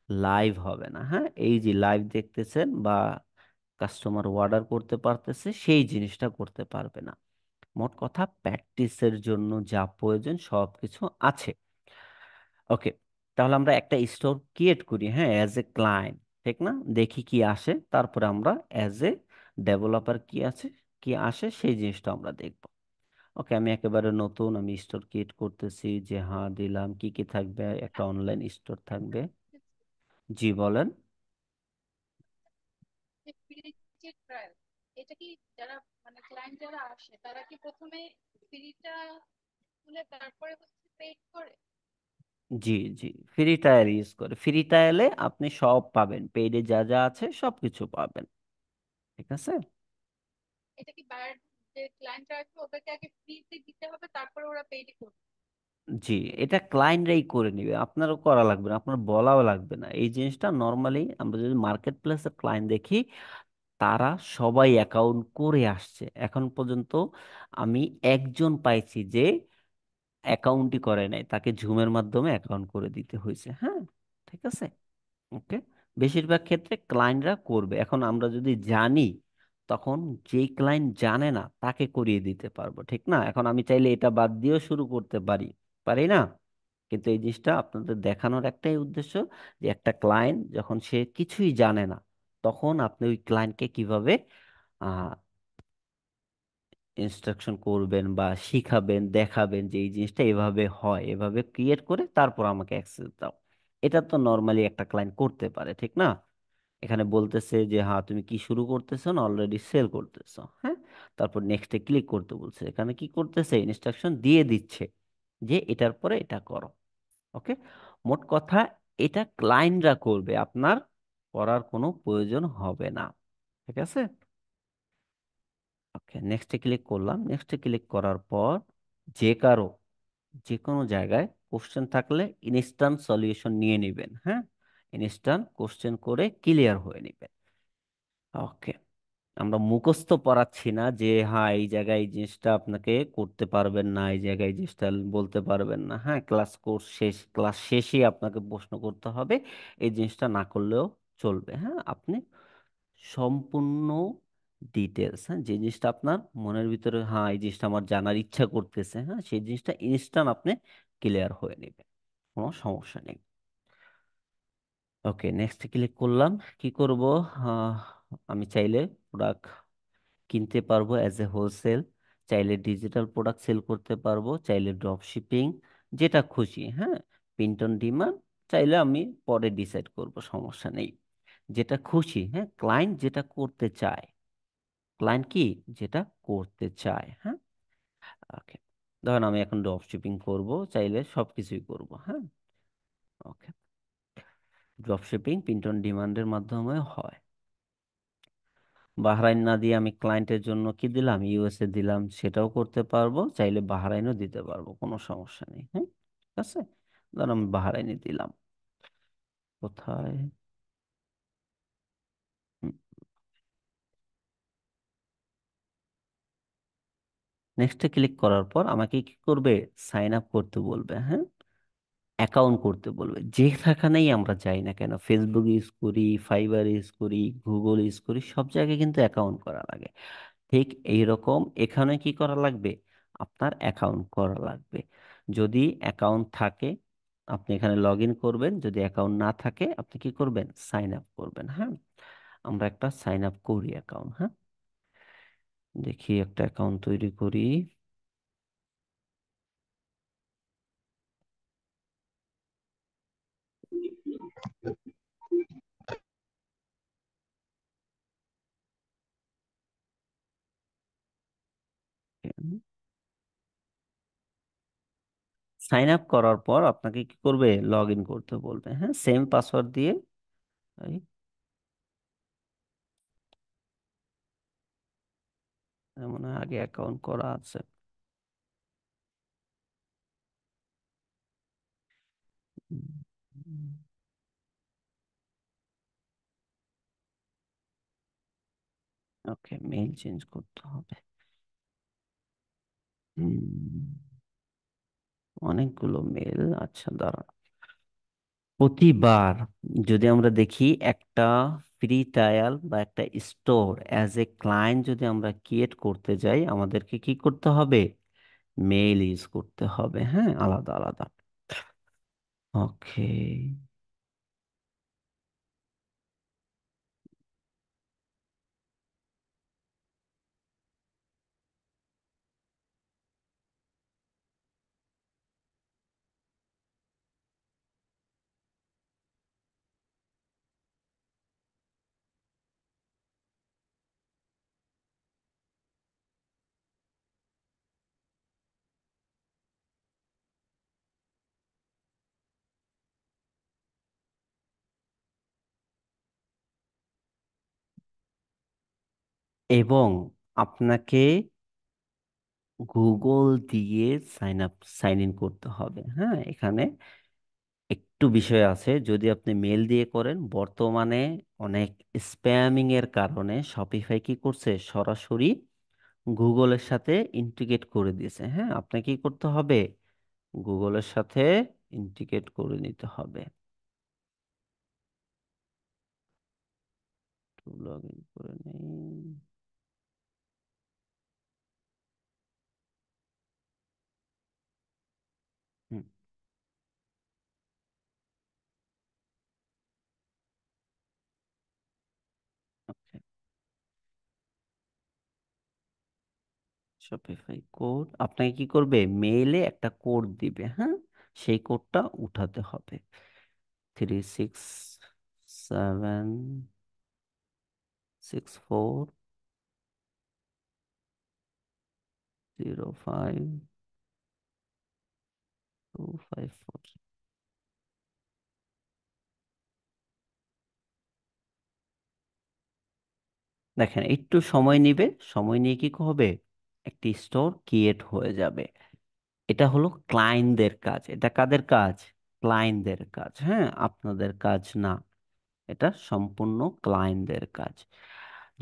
লাইভ হবে না। হ্যাঁ, এই যে লাইভ দেখতেছেন বা কাস্টমার অর্ডার করতে পারতেছে, সেই জিনিসটা করতে পারবে না। মোট কথা, প্র্যাকটিসের জন্য যা প্রয়োজন সবকিছু আছে। ওকে, তাহলে আমরা একটা স্টোর ক্রিয়েট করি, হ্যাঁ, অ্যাজ এ ক্লায়েন্ট, ঠিক না? দেখি কি আসে, তারপরে আমরা অ্যাজ এ ডেভেলপার কি আছে, কি আসে সেই জিনিসটা আমরা দেখব। ওকে, আমি একেবারে নতুন, আমি স্টোর ক্রিয়েট করতেছি, যে হ্যাঁ দিলাম, কি কি থাকবে, একটা অনলাইন স্টোর থাকবে। জি বলেন। ফ্রি যে ট্রায়াল, এটা কি যারা ক্লায়েন্ট যারা আসে তারা কি প্রথমে ফ্রিটা তুলে তারপরে পেড করে? জি, জি, ফ্রি ট্রায়াল ইউজ করে। ফ্রি ট্রায়ালে আপনি সব পাবেন, পেইডে যা যা আছে সব কিছু পাবেন। ঠিক আছে। এটা কি বায়ার যে ক্লায়েন্টরা আসবে ওদেরকে আগে ফ্রিতে দিতে হবে তারপরে ওরা পেইড করবে? জি, এটা ক্লায়েন্টরাই করে নিবে, আপনারও করা লাগবে না, আপনার বলাও লাগবে না। এই জিনিসটা নর্মালি আমরা যদি মার্কেট প্লেসের ক্লায়েন্ট দেখি, তারা সবাই অ্যাকাউন্ট করে আসছে। এখন পর্যন্ত আমি একজন পাইছি যে অ্যাকাউন্টই করে নাই, তাকে জুমের মাধ্যমে অ্যাকাউন্ট করে দিতে হয়েছে। হ্যাঁ, ঠিক আছে। ওকে, বেশিরভাগ ক্ষেত্রে ক্লায়েন্টরা করবে। এখন আমরা যদি জানি, তখন যেই ক্লায়েন্ট জানে না তাকে করিয়ে দিতে পারবো, ঠিক না? এখন আমি চাইলে এটা বাদ দিয়েও শুরু করতে পারি, পারি না? কিন্তু এই জিনিসটা আপনাদের দেখানোর একটাই উদ্দেশ্য, যে একটা ক্লায়েন্ট যখন সে কিছুই জানে না, তখন আপনি ওই ক্লায়েন্টকে কিভাবে ইনস্ট্রাকশন করবেন বা শিখাবেন, দেখাবেন যে এই জিনিসটা এভাবে হয়, এভাবে ক্রিয়েট করে তারপর আমাকে অ্যাক্সেস দাও। এটা তো নর্মালি একটা ক্লায়েন্ট করতে পারে, ঠিক না? এখানে বলতেছে যে হ্যাঁ তুমি কি শুরু করতেছো না অলরেডি সেল করতেছো, হ্যাঁ, তারপর নেক্সটে ক্লিক করতে বলছে। এখানে কি করতেছে? ইনস্ট্রাকশন দিয়ে দিচ্ছে যে এটার পরে এটা করো। ওকে, মোট কথা, এটা ক্লায়েন্টরা করবে, আপনার করার কোনো প্রয়োজন হবে না। ঠিক আছে। ওকে, নেক্সটে ক্লিক করলাম। নেক্সটে ক্লিক করার পর যে কারো যে কোনো জায়গায় কোশ্চেন থাকলে ইনস্ট্যান্ট সলিউশন নিয়ে নেবেন। হ্যাঁ, ইনস্ট্যান্ট কোশ্চেন করে ক্লিয়ার হয়ে নেবেন। ওকে, আমরা মুখস্থ পড়াচ্ছি না যে হ্যাঁ এই জায়গায় এই জিনিসটা আপনাকে করতে পারবেন না, এই জায়গায় এই জিনিসটা বলতে পারবেন না। হ্যাঁ, ক্লাস শেষে আপনাকে প্রশ্ন করতে হবে, এই জিনিসটা না করলেও চলবে। হ্যাঁ, আপনি সম্পূর্ণ ডিটেলস, হ্যাঁ, যে জিনিসটা আপনার মনের ভিতরে হ্যাঁ এই জিনিসটা আমার জানার ইচ্ছা করতেছে, হ্যাঁ, সেই জিনিসটা ইনস্ট্যান্ট আপনি ক্লিয়ার হয়ে নেবে, কোনো সমস্যা নেই। ওকে, নেক্সট ক্লিক করলাম। কি করব? আহ, আমি চাইলে প্রোডাক্ট কিনতে পারবো অ্যাজ এ হোলসেল, চাইলে ডিজিটাল প্রোডাক্ট সেল করতে পারবো, চাইলে ড্রপ শিপিং, যেটা খুশি। হ্যাঁ, প্রিন্ট অন ডিমান্ড, চাইলে আমি পরে ডিসাইড করব, সমস্যা নেই। যেটা খুশি, হ্যাঁ, ক্লায়েন্ট যেটা করতে চায়, ক্লায়েন্ট কি যেটা করতে চায়, হ্যাঁ। ওকে, ধরেন আমি এখন ড্রপ শিপিং করবো, চাইলে সবকিছুই করব, হ্যাঁ। ওকে, ড্রপ শিপিং প্রিন্ট অন ডিমান্ডের মাধ্যমে হয়। বাহরাইন না দিয়ে আমি ক্লায়েন্টের জন্য কি দিলাম, ইউএসএ দিলাম, সেটাও করতে পারবো, চাইলে বাহরাইনও দিতে পারবো, কোনো সমস্যা নেই, হ্যাঁ। ঠিক আছে, ধর আমি বাহরাইনে দিলাম। কোথায়, নেক্সটে ক্লিক করার পর আমাকে কি করবে, সাইন আপ করতে বলবে, হ্যাঁ। অ্যাকাউন্ট করতে বলবে, যেখানেই আমরা যাই না কেন, ফেসবুক ইউজ করি, ফাইবার ইউজ করি, গুগল ইউজ করি, সব জায়গায় কিন্তু অ্যাকাউন্ট করা লাগে। ঠিক এইরকম এখানে কি করা লাগবে, আপনার অ্যাকাউন্ট করা লাগবে। যদি অ্যাকাউন্ট থাকে আপনি এখানে লগ ইন করবেন, যদি অ্যাকাউন্ট না থাকে আপনি কি করবেন, সাইন আপ করবেন, হ্যাঁ। আমরা একটা সাইন আপ করি অ্যাকাউন্ট, হ্যাঁ। দেখি একটা অ্যাকাউন্ট তৈরি করি। সাইন আপ করার পর আপনাকে কি করবে, লগ ইন করতে বলবে, হ্যাঁ, সেম পাসওয়ার্ড দিয়ে। এই, মনে হয় আগে অ্যাকাউন্ট করা আছে। ওকে, মেইল চেঞ্জ করতে হবে। অনেকগুলো মেল, আচ্ছা দাঁড়ান। প্রতিবার যদি আমরা দেখি একটা ফ্রি ট্রায়াল বা একটা স্টোর অ্যাজ এ ক্লায়েন্ট যদি আমরা ক্রিয়েট করতে যাই, আমাদেরকে কি করতে হবে, মেইল ইউজ করতে হবে, হ্যাঁ, আলাদা আলাদা। ওকে, এবং আপনাকে গুগল দিয়ে সাইন ইন করতে হবে, হ্যাঁ। এখানে একটু বিষয় আছে, যদি আপনি মেল দিয়ে করেন, বর্তমানে অনেক স্প্যামিং এর কারণে শপিফাই কি করছে, সরাসরি গুগলের সাথে ইন্টিগ্রেট করে দিয়েছে, হ্যাঁ। আপনাকে কি করতে হবে, গুগলের সাথে ইন্টিগ্রেট করে নিতে হবে। লগ ইন করে নেই। হুম, ওকে, শপিফাই কোড আপনাকে কি করবে, মেইলে একটা কোড দিবে, হ্যাঁ। সেই কোডটা উঠাতে হবে, 3676405254। দেখেন একটু সময় নিবে, সময় নিয়ে কি হবে, একটি স্টোর ক্রিয়েট হয়ে যাবে। এটা হলো ক্লায়েন্টদের কাজ, এটা কাদের কাজ, ক্লায়েন্টদের কাজ, হ্যাঁ, আপনাদের কাজ না। এটা সম্পূর্ণ ক্লায়েন্টদের কাজ।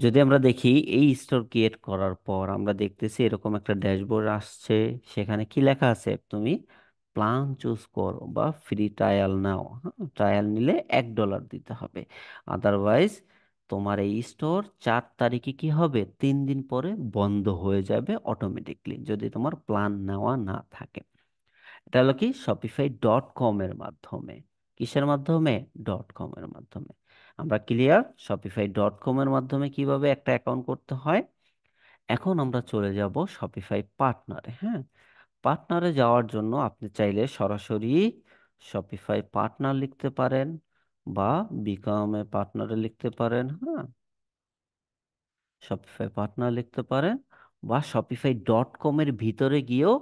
যদি আমরা দেখি এই স্টোর ক্রিয়েট করার পর আমরা দেখতেছি এরকম একটা ড্যাশবোর্ড আসছে, সেখানে কি লেখা আছে, তুমি প্ল্যান চুজ করো বা ফ্রি ট্রায়াল নাও, হ্যাঁ, ট্রায়াল নিলে $1 দিতে হবে, আদারওয়াইজ তোমার এই স্টোর 4 তারিখে কি হবে, 3 দিন পরে বন্ধ হয়ে যাবে অটোমেটিকলি, যদি তোমার প্ল্যান নেওয়া না থাকে। এটা হলো কি shopify.com এর মাধ্যমে, কিসের মাধ্যমে, .com এর মাধ্যমে। আমরা ক্লিয়ার, shopify.com এর মাধ্যমে কিভাবে একটা অ্যাকাউন্ট করতে হয়। এখন আমরা চলে যাব শপিফাই পার্টনারে, হ্যাঁ। পার্টনারে যাওয়ার জন্য আপনি চাইলে সরাসরি শপিফাই পার্টনার লিখতে পারেন, বা বিকাম এ পার্টনারে লিখতে পারেন। হ্যাঁ, শপিফাই পার্টনার লিখতে পারেন, বা শপিফাই ডট কম এর ভিতরে গিয়েও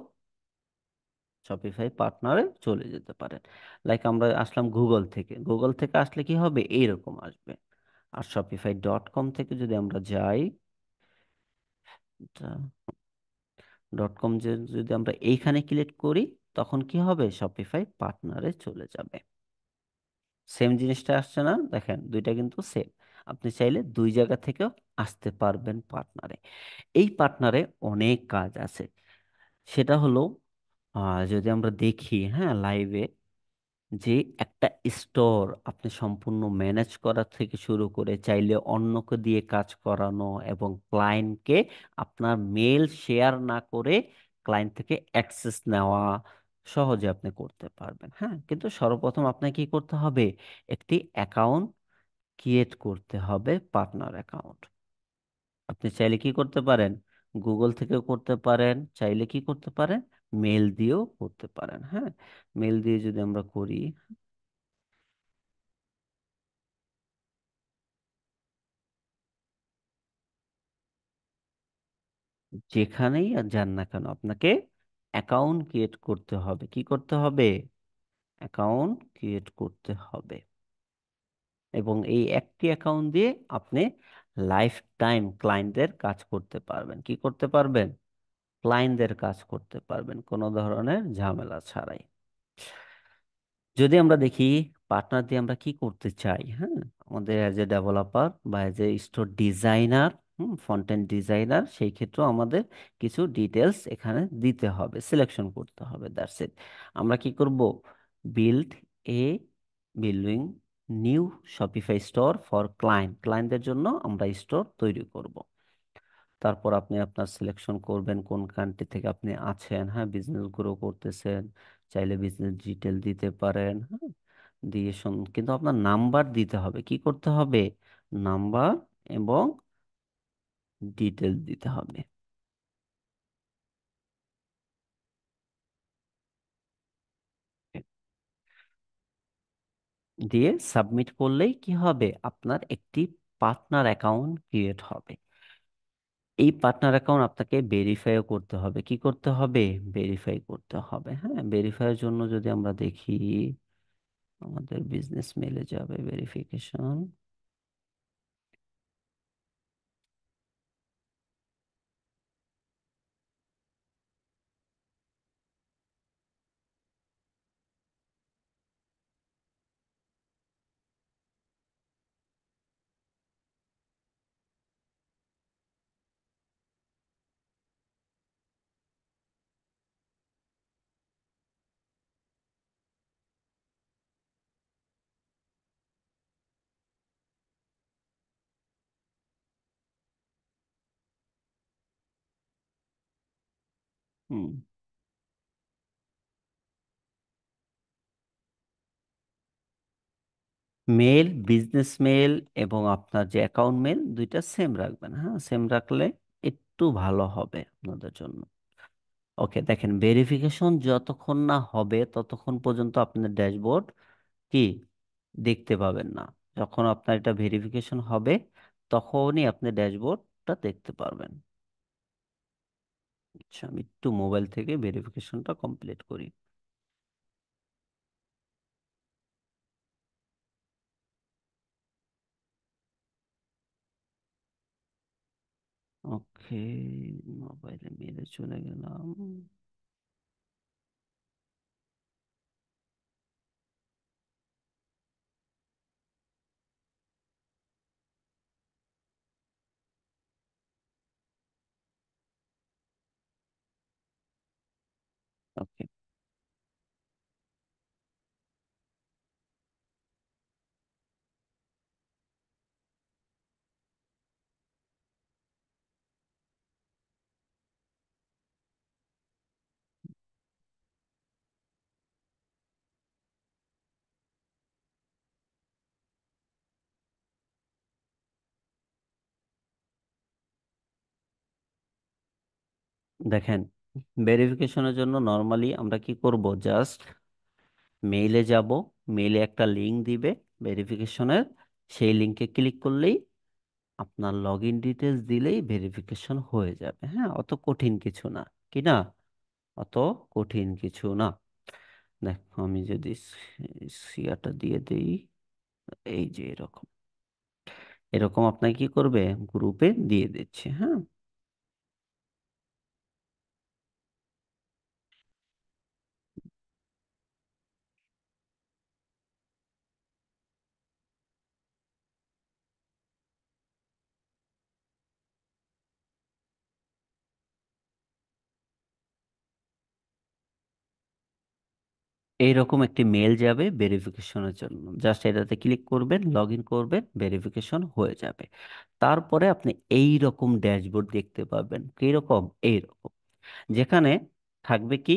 শপিফাই পার্টনারে চলে যেতে পারেন। লাইক আমরা আসলাম গুগল থেকে, গুগল থেকে আসলে কি হবে, এইরকম আসবে। আর শপিফাই ডট কম থেকে যদি আমরা যাই, ডট কম যদি আমরা এইখানে ক্লিক করি, তখন কি হবে, শপিফাই পার্টনারে চলে যাবে। সেম জিনিসটা আসছে না, দেখেন দুইটা কিন্তু সেম। আপনি চাইলে দুই জায়গা থেকেও আসতে পারবেন পার্টনারে। এই পার্টনারে অনেক কাজ আছে। সেটা হলো, যদি আমরা দেখি, হ্যাঁ, লাইভে, যে একটা স্টোর আপনি সম্পূর্ণ ম্যানেজ করা থেকে শুরু করে চাইলে অন্যকে দিয়ে কাজ করানো, এবং ক্লায়েন্টকে আপনার মেল শেয়ার না করে ক্লায়েন্ট থেকে অ্যাক্সেস নেওয়া সহজে আপনি করতে পারবেন। হ্যাঁ, কিন্তু সর্বপ্রথম আপনাকে কি করতে হবে, একটি অ্যাকাউন্ট ক্রিয়েট করতে হবে, পার্টনার অ্যাকাউন্ট। আপনি চাইলে কি করতে পারেন, গুগল থেকেও করতে পারেন, চাইলে কি করতে পারেন, মেল দিয়েও করতে পারেন। হ্যাঁ, মেল দিয়ে যদি আমরা করি, যেখানেই আর যান না কেন আপনাকে অ্যাকাউন্ট ক্রিয়েট করতে হবে। কি করতে হবে, অ্যাকাউন্ট ক্রিয়েট করতে হবে। এবং এই একটি অ্যাকাউন্ট দিয়ে আপনি লাইফ টাইম ক্লায়েন্টদের কাজ করতে পারবেন। কি করতে পারবেন, ক্লায়েন্টদের কাজ করতে পারবেন কোনো ধরনের ঝামেলা ছাড়াই। যদি আমরা দেখি পার্টনার দিয়ে আমরা কি করতে চাই, হ্যাঁ, আমাদের অ্যাজ এ ডেভেলপার বা as a store designer, front end designer, সেই ক্ষেত্রেও আমাদের কিছু ডিটেলস এখানে দিতে হবে, সিলেকশন করতে হবে, দ্যাটস ইট। আমরা কি করব, build a building new Shopify store for client, ক্লায়েন্টদের জন্য আমরা স্টোর তৈরি করব। তারপর আপনি আপনার সিলেকশন করবেন কোন কান্ট্রি থেকে আপনি আছেন, হ্যাঁ, বিজনেস গ্রো করতেছেন, চাইলে বিজনেস ডিটেল দিতে পারেন। হ্যাঁ, দিয়ে কিন্তু আপনার নাম্বার দিতে হবে। কি করতে হবে, নাম্বার এবং ডিটেল দিতে হবে। দিয়ে সাবমিট করলেই কি হবে, আপনার একটি পার্টনার অ্যাকাউন্ট ক্রিয়েট হবে। এই পার্টনার অ্যাকাউন্ট আপনাকে ভেরিফাইও করতে হবে। কি করতে হবে, ভেরিফাই করতে হবে। হ্যাঁ, ভেরিফাইয়ের জন্য যদি আমরা দেখি, আমাদের বিজনেস মেলে যাবে ভেরিফিকেশন। হুম, মেল, বিজনেস মেল এবং আপনার যে অ্যাকাউন্ট মেল, দুইটা সেম রাখবেন। হ্যাঁ, সেম রাখলে একটু ভালো হবে আপনাদের জন্য। ওকে, দেখেন ভেরিফিকেশন যতক্ষণ না হবে ততক্ষণ পর্যন্ত আপনার ড্যাশবোর্ড কি দেখতে পাবেন না। যখন আপনার এটা ভেরিফিকেশন হবে তখনই আপনি ড্যাশবোর্ডটা দেখতে পারবেন। আচ্ছা, আমি একটু মোবাইল থেকে ভেরিফিকেশনটা কমপ্লিট করি। ওকে, মোবাইলে মেলে চলে গেলাম। ওকে, দেখেন ভেরিফিকেশনের জন্য নর্মালি আমরা কি করব, জাস্ট মেইলে যাব, মেইলে একটা লিংক দিবে ভেরিফিকেশনের, সেই লিংকে ক্লিক করলেই আপনার লগ ইন ডিটেলস দিলেই ভেরিফিকেশন হয়ে যাবে। হ্যাঁ, অত কঠিন কিছু না, কি না? অত কঠিন কিছু না। দেখো আমি যদি সিয়াটা দিয়ে দিই, এই যে এরকম, এরকম আপনাকে কি করবে, গ্রুপে দিয়ে দিচ্ছে। হ্যাঁ, এইরকম একটি মেল যাবে ভেরিফিকেশনের জন্য, জাস্ট এটাতে ক্লিক করবেন, লগ ইন করবেন, ভেরিফিকেশন হয়ে যাবে। তারপরে আপনি এই রকম ড্যাশবোর্ড দেখতে পাবেন। কিরকম? এইরকম, যেখানে থাকবে কি,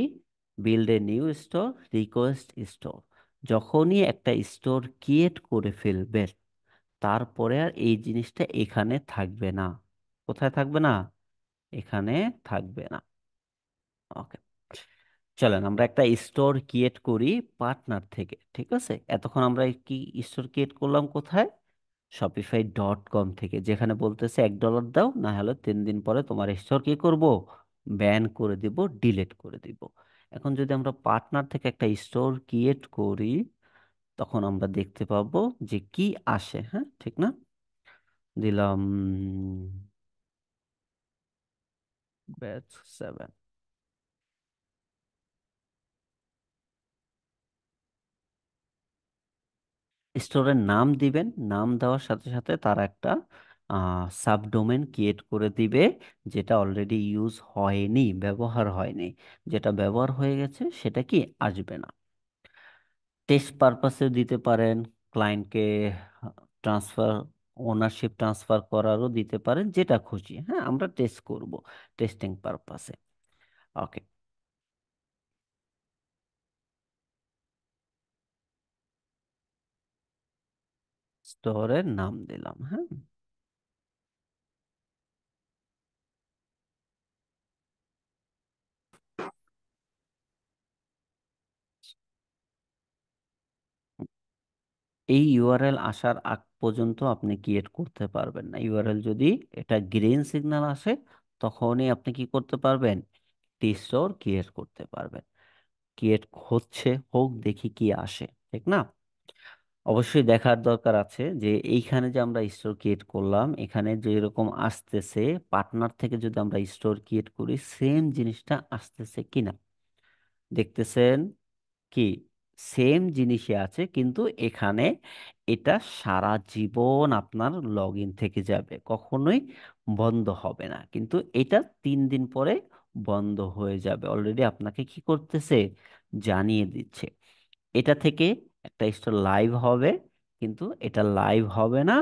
build a new store, request store. যখনই একটা স্টোর ক্রিয়েট করে ফেলবেন, তারপরে আর এই জিনিসটা এখানে থাকবে না। কোথায় থাকবে না? এখানে থাকবে না। ওকে, চলেন আমরা একটা স্টোর ক্রিয়েট করি পার্টনার থেকে। ঠিক আছে, এতক্ষণ আমরা কি স্টোর ক্রিয়েট করলাম কোথায়? shopify.com থেকে, যেখানে বলতেছে $1 দাও, না হলে 3 দিন পরে তোমার স্টোর কি করব, ব্যান করে দিব, ডিলিট করে দিব। এখন যদি আমরা পার্টনার থেকে একটা স্টোর ক্রিয়েট করি, তখন আমরা দেখতে পাবো যে কি আসে। হ্যাঁ, ঠিক না? দিলাম ব্যাচ 7। স্টোরের নাম দিবেন, নাম দেওয়ার সাথে সাথে তারা একটা সাবডোমেন ক্রিয়েট করে দিবে, যেটা অলরেডি ইউজ হয়নি, ব্যবহার হয়নি। যেটা ব্যবহার হয়ে গেছে সেটা কি আসবে না। টেস্ট পারপাসে দিতে পারেন, ক্লায়েন্টকে ট্রান্সফার, ওনারশিপ ট্রান্সফার করারও দিতে পারেন, যেটা খুশি। হ্যাঁ, আমরা টেস্ট করব, টেস্টিং পারপাসে। ওকে, স্টোরের নাম দিলাম। হ্যাঁ, এই ইউআরএল আসার আগ পর্যন্ত আপনি ক্রিয়েট করতে পারবেন না। ইউআরএল যদি এটা গ্রিন সিগন্যাল আসে, তখনই আপনি কি করতে পারবেন, টি স্টোর ক্রিয়েট করতে পারবেন। ক্রিয়েট হচ্ছে, হোক, দেখি কি আসে। ঠিক না? অবশ্যই দেখার দরকার আছে যে এইখানে যে আমরা স্টোর ক্রিয়েট করলাম, এখানে যে এরকম আসতেছে, পার্টনার থেকে যদি আমরা স্টোর ক্রিয়েট করি, সেম জিনিসটা আসতেছে কিনা দেখতেছেন কি? সেম জিনিসই আছে, কিন্তু এখানে এটা সারা জীবন আপনার লগ ইন থেকে যাবে, কখনোই বন্ধ হবে না। কিন্তু এটা 3 দিন পরে বন্ধ হয়ে যাবে, অলরেডি আপনাকে কি করতেছে, জানিয়ে দিচ্ছে। এটা থেকে একটা স্টোর লাইভ হবে, কিন্তু এটা লাইভ হবে না।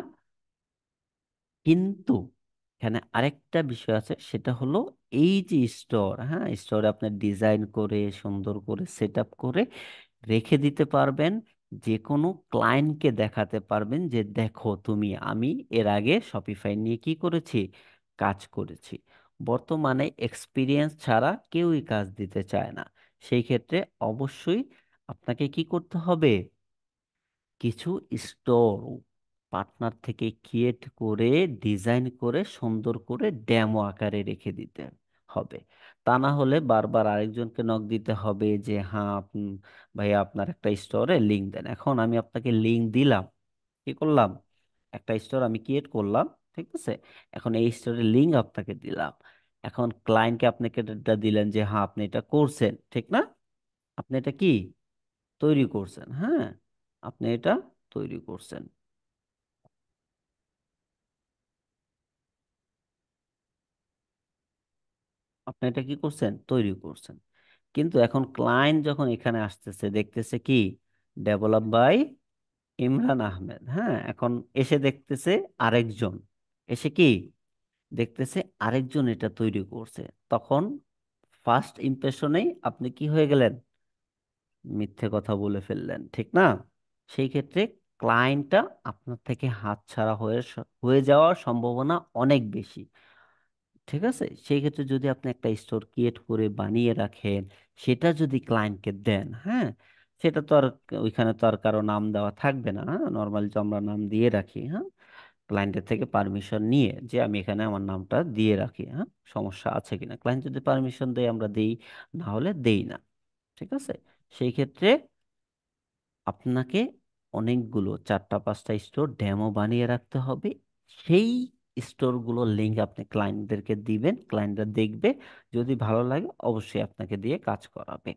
কিন্তু এখানে আরেকটা বিষয় আছে, সেটা হলো এই যে স্টোর, হ্যাঁ, স্টোরে আপনার ডিজাইন করে সুন্দর করে সেট আপ করে রেখে দিতে পারবেন। যে কোনো ক্লায়েন্টকে দেখাতে পারবেন যে দেখো তুমি, আমি এর আগে শপিফাই নিয়ে কি করেছি, কাজ করেছি। বর্তমানে এক্সপিরিয়েন্স ছাড়া কেউই কাজ দিতে চায় না। সেই ক্ষেত্রে অবশ্যই আপনাকে কি করতে হবে, কিছু স্টোর পার্টনার থেকে ক্রিয়েট করে, ডিজাইন করে, সুন্দর করে ডেমো আকারে রেখে দিতে হবে। তা না হলে বারবার আরেকজনকে নক দিতে হবে যে হ্যাঁ ভাইয়া আপনার একটা স্টোরে লিংক দেন। এখন আমি আপনাকে লিংক দিলাম, কি করলাম, একটা স্টোর আমি ক্রিয়েট করলাম। ঠিক আছে, এখন এই স্টোরের লিংক আপনাকে দিলাম। এখন ক্লায়েন্টকে আপনাকে এটা দিলেন যে হ্যাঁ আপনি এটা করছেন, ঠিক না? আপনি এটা কি তৈরি করছেন। হ্যাঁ, আপনি এটা তৈরি করছেন, আপনি এটা কি করছেন, তৈরি করছেন। কিন্তু এখন ক্লায়েন্ট যখন এখানে আসতেছে, দেখতেছে কি, ডেভেলপ বাই ইমরান আহমেদ। হ্যাঁ, এখন এসে দেখতেছে আরেকজন, এসে কি দেখতেছে আরেকজন এটা তৈরি করছে। তখন ফার্স্ট ইমপ্রেশনেই আপনি কি হয়ে গেলেন, মিথ্যে কথা বলে ফেললেন। ঠিক না? সেই ক্ষেত্রে ক্লায়েন্টটা আপনার থেকে হাতছাড়া হয়ে যাওয়ার সম্ভাবনা অনেক বেশি। ঠিক আছে, সেই ক্ষেত্রে যদি আপনি একটা স্টোর ক্রিয়েট করে বানিয়ে রাখেন, সেটা যদি ক্লায়েন্টকে দেন, হ্যাঁ, সেটা তো আর ওইখানে তো আর কারো নাম দেওয়া থাকবে না। হ্যাঁ, নর্মালি তো আমরা নাম দিয়ে রাখি। হ্যাঁ, ক্লায়েন্টের থেকে পারমিশন নিয়ে যে আমি এখানে আমার নামটা দিয়ে রাখি। হ্যাঁ, সমস্যা আছে কিনা, ক্লায়েন্ট যদি পারমিশন দেয় আমরা দেই, না হলে দেই না। ঠিক আছে। সেই ক্ষেত্রে আপনাকে অনেকগুলো 4টা 5টা স্টোর ডেমো বানিয়ে রাখতে হবে। সেই স্টোরগুলোর লিংক আপনি ক্লায়েন্টদেরকে দিবেন, ক্লায়েন্টরা দেখবে, যদি ভালো লাগে অবশ্যই আপনাকে দিয়ে কাজ করাবে।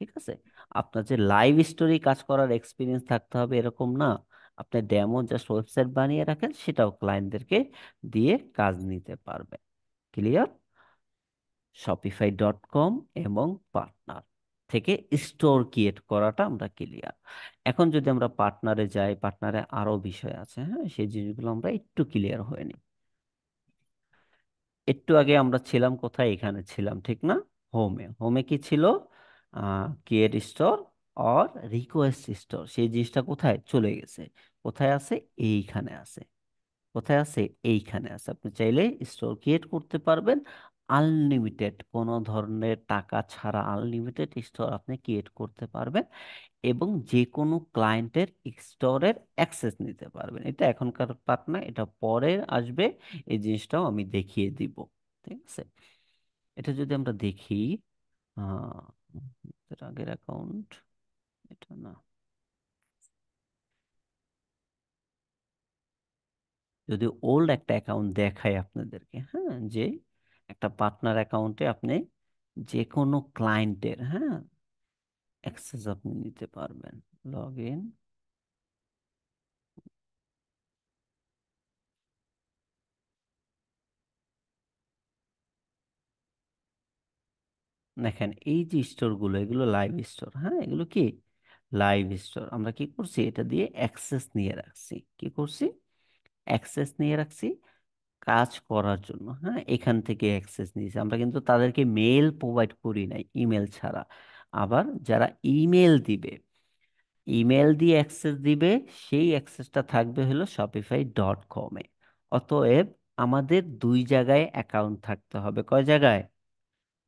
ঠিক আছে। আপনার যে লাইভ স্টোরি কাজ করার এক্সপিরিয়েন্স থাকতে হবে এরকম না, আপনি ডেমো জাস্ট ওয়েবসাইট বানিয়ে রাখেন, সেটাও ক্লায়েন্টদেরকে দিয়ে কাজ নিতে পারবেন। ক্লিয়ার? shopify.com এবং পার্টনার থেকে স্টোর ক্রিয়েট করাটা আমরা ক্লিয়ার। এখন যদি আমরা পার্টনারে যাই, পার্টনারে আরো বিষয় আছে। হ্যাঁ, সেই জিনিসগুলো আমরা একটু ক্লিয়ার হয়ে নিই। একটু আগে আমরা ছিলাম কোথায়? এখানে ছিলাম ঠিক না? হোমে। হোমে কি ছিল? ক্রিয়েট স্টোর আর রিকোয়েস্ট স্টোর। সেই জিনিসটা কোথায় চলে গেছে? কোথায় আছে? এইখানে আছে। কোথায় আছে? এইখানে আছে। আপনি চাইলে স্টোর ক্রিয়েট করতে পারবেন আনলিমিটেড, কোনো ধরনের টাকা ছাড়া আনলিমিটেড স্টোর আপনি ক্রিয়েট করতে পারবেন এবং যে কোনো ক্লায়েন্টের স্টোরের অ্যাক্সেস নিতে পারবেন। এটা এখনকার পার্ট না, এটা পরে আসবে। এই জিনিসটাও আমি দেখিয়ে দিব। ঠিক আছে। এটা যদি আমরা দেখি, আহ এর আগের অ্যাকাউন্ট, এটা না। যদি ওল্ড একটা অ্যাকাউন্ট দেখাই আপনাদেরকে, হ্যাঁ, যে একটা পার্টনার অ্যাকাউন্টে আপনি যে কোনো ক্লায়েন্টের, হ্যাঁ, অ্যাক্সেস আপনি নিতে পারবেন। Log in. দেখেন এই যে স্টোরগুলো, এগুলো লাইভ স্টোর। হ্যাঁ, এগুলো কি লাইভ স্টোর। আমরা কি করছি? এটা দিয়ে অ্যাক্সেস নিয়ে রাখছি। কি করছি? অ্যাক্সেস নিয়ে রাখছি কাজ করার জন্য। হ্যাঁ, এখান থেকে অ্যাক্সেস নিয়েছি আমরা, কিন্তু তাদেরকে মেল প্রোভাইড করি নাই ইমেল ছাড়া। আবার যারা ইমেল দিবে, ইমেল দিয়ে অ্যাক্সেস দিবে, সেই অ্যাক্সেসটা থাকবে হলো shopify.com-এ। অতএব আমাদের দুই জায়গায় অ্যাকাউন্ট থাকতে হবে। কয় জায়গায়?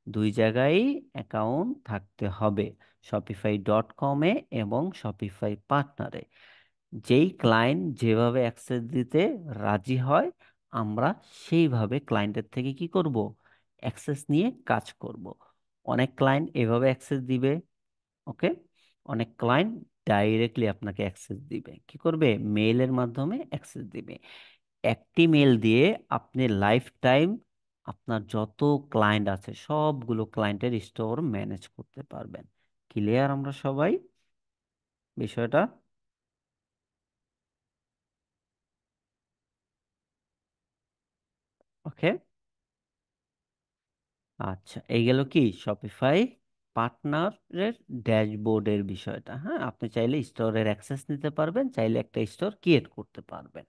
দুই জায়গায় অ্যাকাউন্ট থাকতে হবে, shopify.com-এ এবং শপিফাই পার্টনারে। যেই ক্লায়েন্ট যেভাবে অ্যাক্সেস দিতে রাজি হয়, আমরা সেইভাবে ক্লায়েন্টের থেকে কি করব? অ্যাক্সেস নিয়ে কাজ করব। অনেক ক্লায়েন্ট এভাবে অ্যাক্সেস দিবে। ওকে। অনেক ক্লায়েন্ট ডাইরেক্টলি আপনাকে অ্যাক্সেস দিবে। কি করবে? মেইলের মাধ্যমে অ্যাক্সেস দিবে। একটি মেল দিয়ে আপনি লাইফ টাইম আপনার যত ক্লায়েন্ট আছে সবগুলো ক্লায়েন্টের স্টোর ম্যানেজ করতে পারবেন। ক্লিয়ার আমরা সবাই বিষয়টা? ওকে। আচ্ছা, এই গেল কি শপিফাই পার্টনারের ড্যাশবোর্ডের বিষয়টা। হ্যাঁ, আপনি চাইলে স্টোরের অ্যাক্সেস নিতে পারবেন, চাইলে একটা স্টোর ক্রিয়েট করতে পারবেন।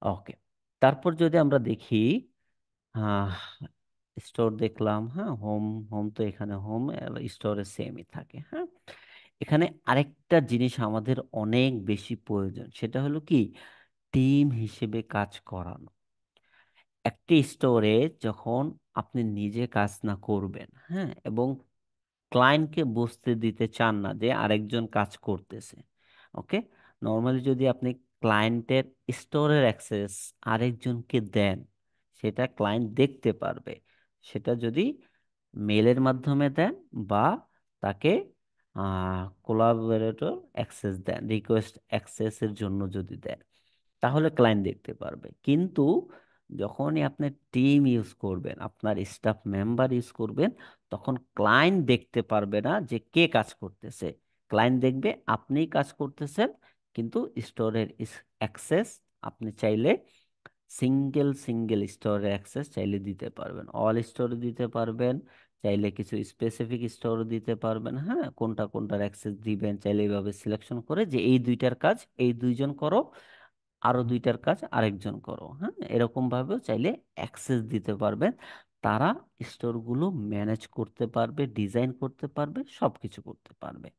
ওকে। তারপর যদি আমরা দেখি, স্টোর দেখলাম। হ্যাঁ, হোম। হোম তো এখানে হোম স্টোরে সেমই থাকে। হ্যাঁ, এখানে আরেকটা জিনিস আমাদের অনেক বেশি প্রয়োজন, সেটা হলো কি টিম হিসেবে কাজ করানো। একটি স্টোরে যখন আপনি নিজে কাজ না করবেন, হ্যাঁ, এবং ক্লায়েন্টকে বুঝতে দিতে চান না যে আরেকজন কাজ করতেছে। ওকে। নর্মালি যদি আপনি ক্লায়েন্টের স্টোরের অ্যাক্সেস আরেকজনকে দেন, সেটা ক্লায়েন্ট দেখতে পারবে। সেটা যদি মেলের মাধ্যমে দেন বা তাকে কোলাবোরেটর অ্যাক্সেস দেন, রিকোয়েস্ট অ্যাক্সেসের জন্য যদি দেন, তাহলে ক্লায়েন্ট দেখতে পারবে। কিন্তু যখনই আপনি টিম ইউজ করবেন, আপনার স্টাফ মেম্বার ইউজ করবেন, তখন ক্লায়েন্ট দেখতে পারবে না যে কে কাজ করতেছে। ক্লায়েন্ট দেখবে আপনিই কাজ করতেছেন, কিন্তু স্টোরের অ্যাক্সেস আপনি চাইলে সিঙ্গেল সিঙ্গেল স্টোরের অ্যাক্সেস চাইলে দিতে পারবেন, অল স্টোরে দিতে পারবেন, চাইলে কিছু স্পেসিফিক স্টোরে দিতে পারবেন। হ্যাঁ, কোনটা কোনটার অ্যাক্সেস দিবেন চাইলে এইভাবে সিলেকশন করে যে এই দুইটার কাজ এই দুইজন করো, আরো দুইটার কাজ আরেকজন করো। হ্যাঁ, এরকম ভাবেও চাইলে অ্যাক্সেস দিতে পারবেন। তারা স্টোরগুলো ম্যানেজ করতে পারবে, ডিজাইন করতে পারবে, সবকিছু করতে পারবে।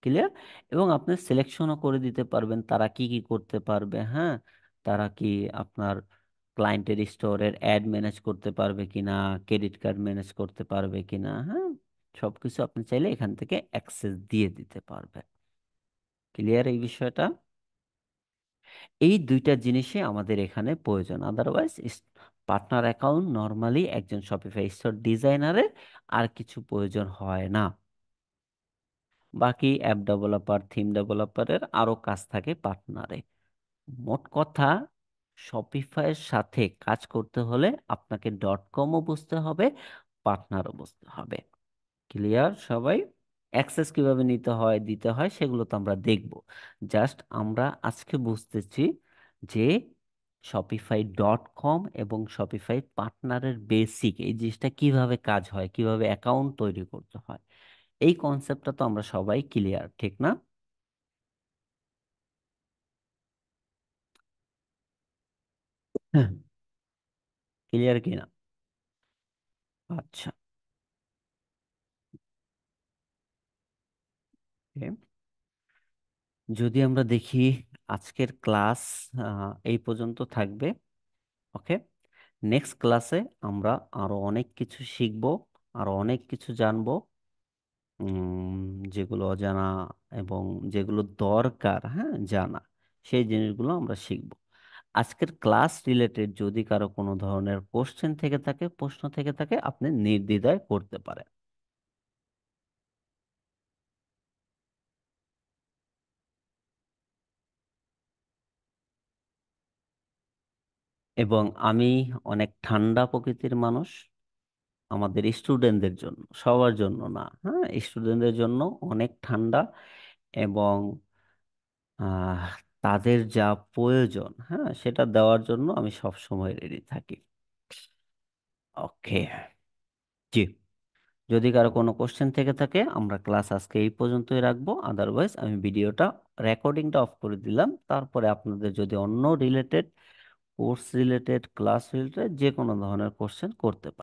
ক্লিয়ার? এবং আপনি সিলেকশনও করে দিতে পারবেন তারা কি কি করতে পারবে। হ্যাঁ, তারা কি আপনার ক্লায়েন্টের স্টোরের অ্যাড ম্যানেজ করতে পারবে কিনা, ক্রেডিট কার্ড ম্যানেজ করতে পারবে কিনা। হ্যাঁ, সবকিছু আপনি চাইলে এখান থেকে অ্যাক্সেস দিয়ে দিতে পারবেন। ক্লিয়ার এই বিষয়টা? এই দুইটা জিনিসই আমাদের এখানে প্রয়োজন, আদারওয়াইজ পার্টনার অ্যাকাউন্ট নর্মালি একজন শপিফাই স্টোর ডিজাইনারের আর কিছু প্রয়োজন হয় না। বাকি অ্যাপ ডেভেলপার, থিম ডেভেলপারের আরো কাজ থাকে পার্টনারে। মোট কথা, শপিফাইয়ের সাথে কাজ করতে হলে আপনাকে ডট কমও বুঝতে হবে, পার্টনারও বুঝতে হবে। ক্লিয়ার সবাই? অ্যাক্সেস কিভাবে নিতে হয়, দিতে হয়, সেগুলো তো আমরা দেখব। জাস্ট আমরা আজকে বুঝতেছি যে শপিফাই ডট কম এবং শপিফাই পার্টনারের বেসিক এই জিনিসটা কিভাবে কাজ হয়, কিভাবে অ্যাকাউন্ট তৈরি করতে হয়। এই কনসেপ্টটা তো আমরা সবাই ক্লিয়ার, ঠিক না? হ্যাঁ, ক্লিয়ার কিনা? আচ্ছা, okay। যদি আমরা দেখি আজকের ক্লাস এই পর্যন্ত থাকবে। ওকে, নেক্সট ক্লাসে আমরা আরো অনেক কিছু শিখব, আরো অনেক কিছু জানবো, যেগুলো অজানা এবং যেগুলো দরকার, হ্যাঁ, জানা, সেই জিনিসগুলো আমরা শিখব। আজকের ক্লাস রিলেটেড যদি কারো কোনো ধরনের কোশ্চেন থেকে থাকে, প্রশ্ন থেকে থাকে, আপনি নির্দ্বিধায় করতে পারেন। এবং আমি অনেক ঠান্ডা প্রকৃতির মানুষ, এবং অনেক ঠান্ডা প্রকৃতির মানুষ। আমাদের স্টুডেন্টদের জন্য, সবার জন্য না, হ্যাঁ, স্টুডেন্টদের জন্য অনেক ঠান্ডা, এবং আহ তাদের যা প্রয়োজন, হ্যাঁ, সেটা দেওয়ার জন্য আমি সব সময় রেডি থাকি। ওকে, জি। যদি কারো কোনো কোশ্চেন থেকে থাকে, আমরা ক্লাস আজকে এই পর্যন্তই রাখবো, আদারওয়াইজ আমি ভিডিওটা রেকর্ডিংটা অফ করে দিলাম। তারপরে আপনাদের যদি অন্য related, course related, class related যে কোনো ধরনের কোশ্চেন করতে পারেন।